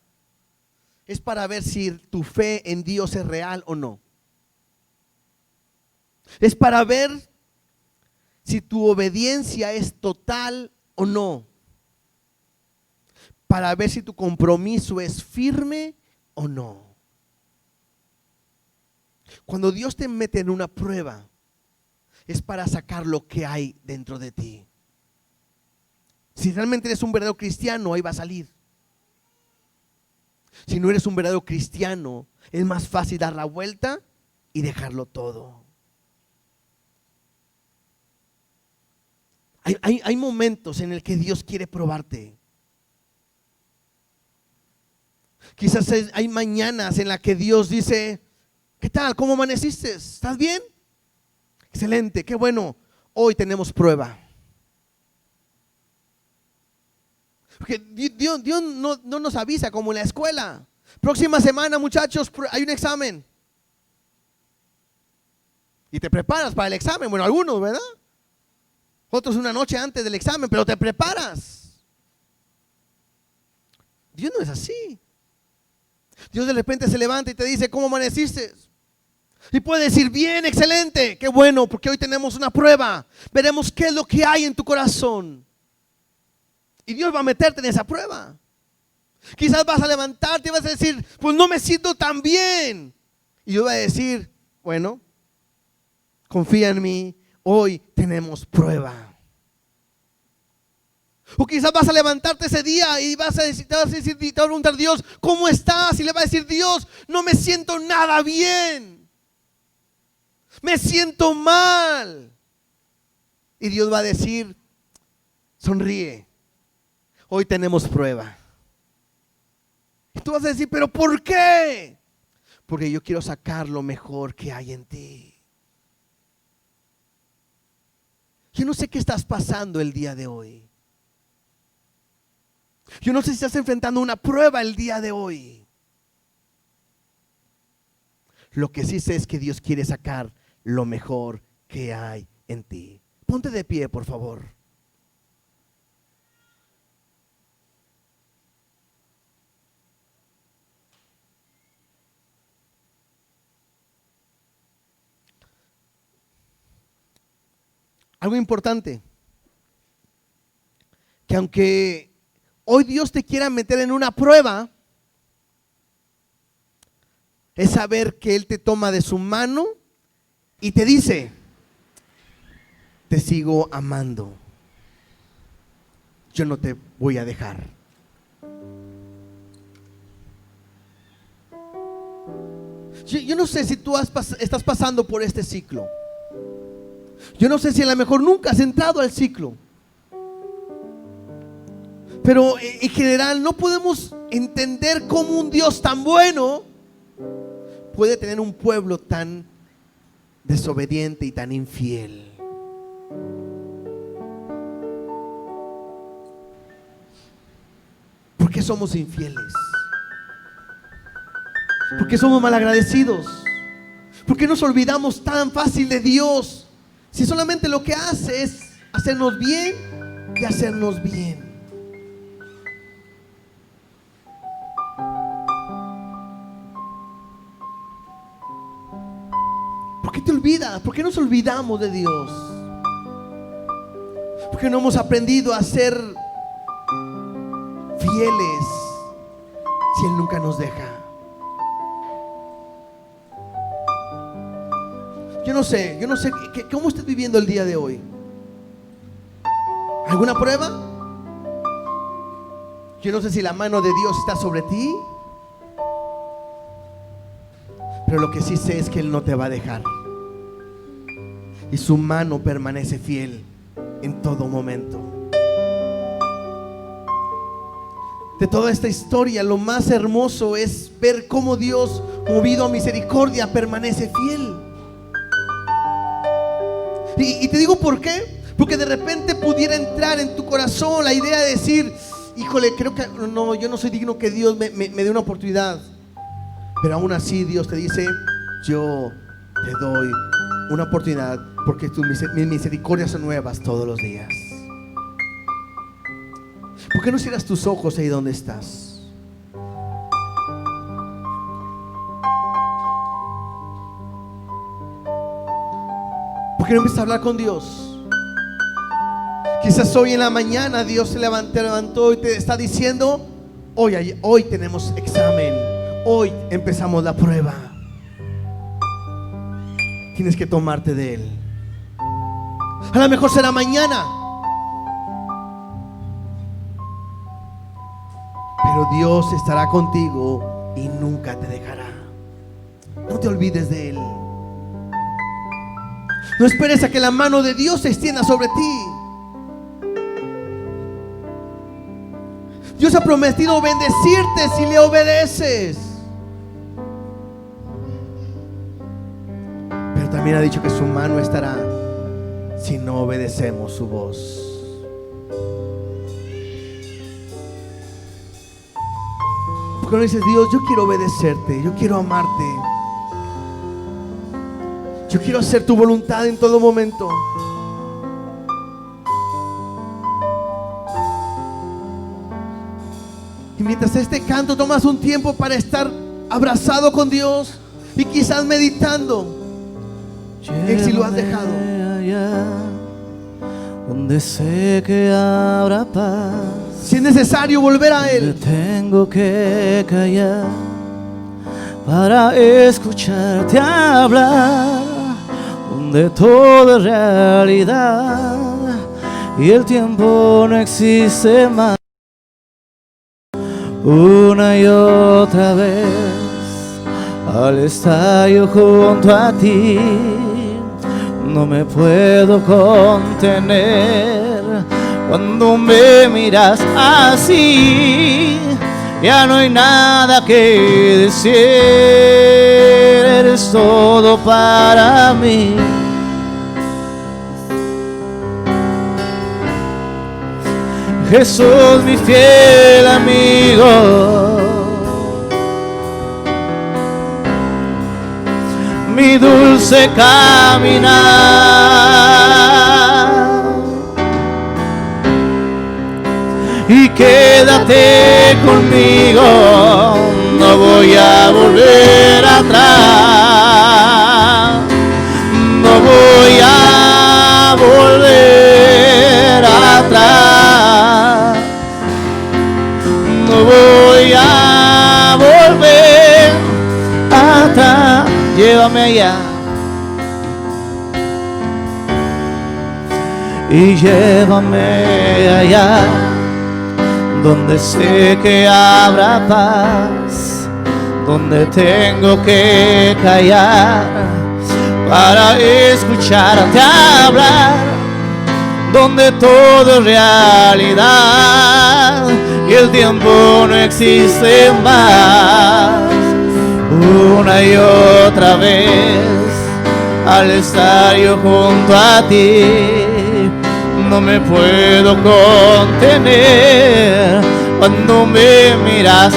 es para ver si tu fe en Dios es real o no. Es para ver si tu obediencia es total o no. Para ver si tu compromiso es firme o no. Cuando Dios te mete en una prueba, es para sacar lo que hay dentro de ti. Si realmente eres un verdadero cristiano, ahí va a salir. Si no eres un verdadero cristiano, es más fácil dar la vuelta y dejarlo todo. Hay momentos en el que Dios quiere probarte. Quizás hay mañanas en las que Dios dice: ¿qué tal? ¿Cómo amaneciste? ¿Estás bien? Excelente, qué bueno. Hoy tenemos prueba. Porque Dios no nos avisa como en la escuela. Próxima semana, muchachos, hay un examen. Y te preparas para el examen. Bueno, algunos, ¿verdad? Otros una noche antes del examen, pero te preparas. Dios no es así. Dios de repente se levanta y te dice: ¿cómo amaneciste? Y puede decir, bien, excelente, qué bueno, porque hoy tenemos una prueba. Veremos qué es lo que hay en tu corazón. Y Dios va a meterte en esa prueba. Quizás vas a levantarte y vas a decir, pues no me siento tan bien. Y Dios va a decir, bueno, confía en mí, hoy tenemos prueba. O quizás vas a levantarte ese día y te vas a preguntar, Dios, ¿cómo estás? Y le va a decir, Dios, no me siento nada bien. Me siento mal. Y Dios va a decir, sonríe, hoy tenemos prueba. Y tú vas a decir, ¿pero por qué? Porque yo quiero sacar lo mejor que hay en ti. Yo no sé qué estás pasando el día de hoy. Yo no sé si estás enfrentando una prueba el día de hoy. Lo que sí sé es que Dios quiere sacar lo mejor que hay en ti. Ponte de pie, por favor. Algo importante, que aunque hoy Dios te quiera meter en una prueba, es saber que Él te toma de su mano y te dice, te sigo amando, yo no te voy a dejar. Yo no sé si tú estás pasando por este ciclo. Yo no sé si a lo mejor nunca has entrado al ciclo. Pero en general no podemos entender cómo un Dios tan bueno puede tener un pueblo tan desobediente y tan infiel. ¿Por qué somos infieles? ¿Por qué somos malagradecidos? ¿Por qué nos olvidamos tan fácil de Dios? Si solamente lo que hace es hacernos bien y hacernos bien. ¿Por qué te olvidas? ¿Por qué nos olvidamos de Dios? ¿Por qué no hemos aprendido a ser fieles si Él nunca nos deja? Yo no sé ¿cómo estás viviendo el día de hoy? ¿Alguna prueba? Yo no sé si la mano de Dios está sobre ti, pero lo que sí sé es que Él no te va a dejar. Y su mano permanece fiel en todo momento. De toda esta historia, lo más hermoso es ver cómo Dios, movido a misericordia, permanece fiel. Y te digo por qué. Porque de repente pudiera entrar en tu corazón la idea de decir, híjole, creo que no, yo no soy digno que Dios me dé una oportunidad. Pero aún así Dios te dice, yo te doy una oportunidad, porque mis misericordias son nuevas todos los días. ¿Por qué no cierras tus ojos ahí donde estás? ¿Por qué no empiezas a hablar con Dios? Quizás hoy en la mañana Dios se levantó y te está diciendo, hoy tenemos examen, hoy empezamos la prueba. Tienes que tomarte de Él. A lo mejor será mañana, pero Dios estará contigo y nunca te dejará. No te olvides de Él. No esperes a que la mano de Dios se extienda sobre ti. Dios ha prometido bendecirte si le obedeces. Pero también ha dicho que su mano estará si no obedecemos su voz. Porque no dices, Dios, yo quiero obedecerte, yo quiero amarte, yo quiero hacer tu voluntad en todo momento. Y mientras este canto tomas un tiempo para estar abrazado con Dios, y quizás meditando en si lo has dejado. Allá, donde sé que habrá paz. Si es necesario volver a Él, Tengo que callar para escucharte hablar, donde todo es realidad y el tiempo no existe más. Una y otra vez al estar yo junto a ti, no me puedo contener. Cuando me miras así, ya no hay nada que decir. Eres todo para mí. Jesús, mi fiel amigo, mi dulce caminar, y quédate conmigo, no voy a volver atrás, no voy a volver atrás, no voy a volver atrás. Llévame allá y llévame allá, donde sé que habrá paz, donde tengo que callar para escucharte hablar, donde todo es realidad y el tiempo no existe más. Una y otra vez al estar yo junto a ti, no me puedo contener. Cuando me miras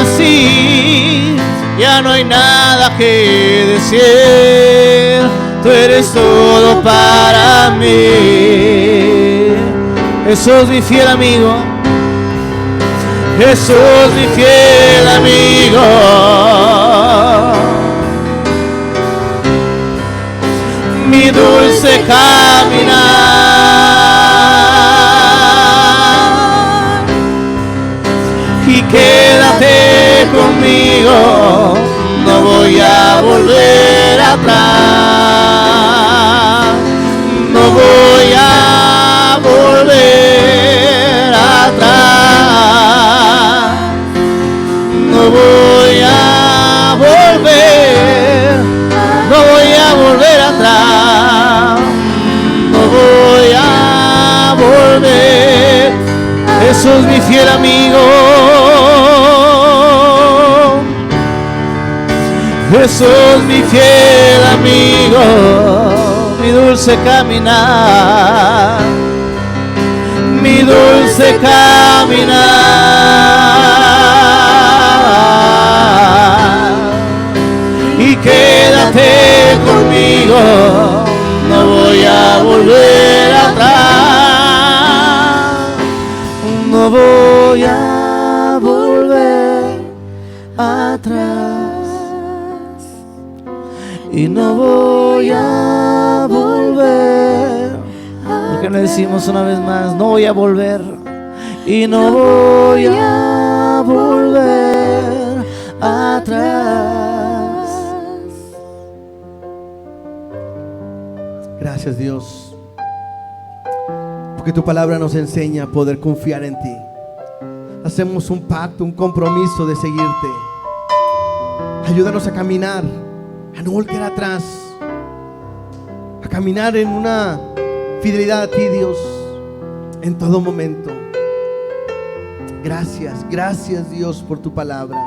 así, ya no hay nada que decir. Tú eres todo para mí. Jesús, mi fiel amigo, Jesús, mi fiel amigo, mi dulce caminar, y quédate conmigo, no voy a volver atrás, no voy a volver atrás, no voy a volver, no voy a volver atrás, no voy a volver. Jesús, mi fiel amigo, Jesús, mi fiel amigo, mi dulce caminar, mi dulce caminar, y quédate conmigo, no voy a volver atrás, no voy a volver atrás, y no voy a volver. Porque le decimos una vez más, no voy a volver, y no voy a volver atrás. gracias Dios, porque tu palabra nos enseña a poder confiar en ti. Hacemos un pacto, un compromiso de seguirte. Ayúdanos a caminar, a no volver atrás, a caminar en una fidelidad a ti, Dios, en todo momento. Gracias, gracias Dios por tu palabra.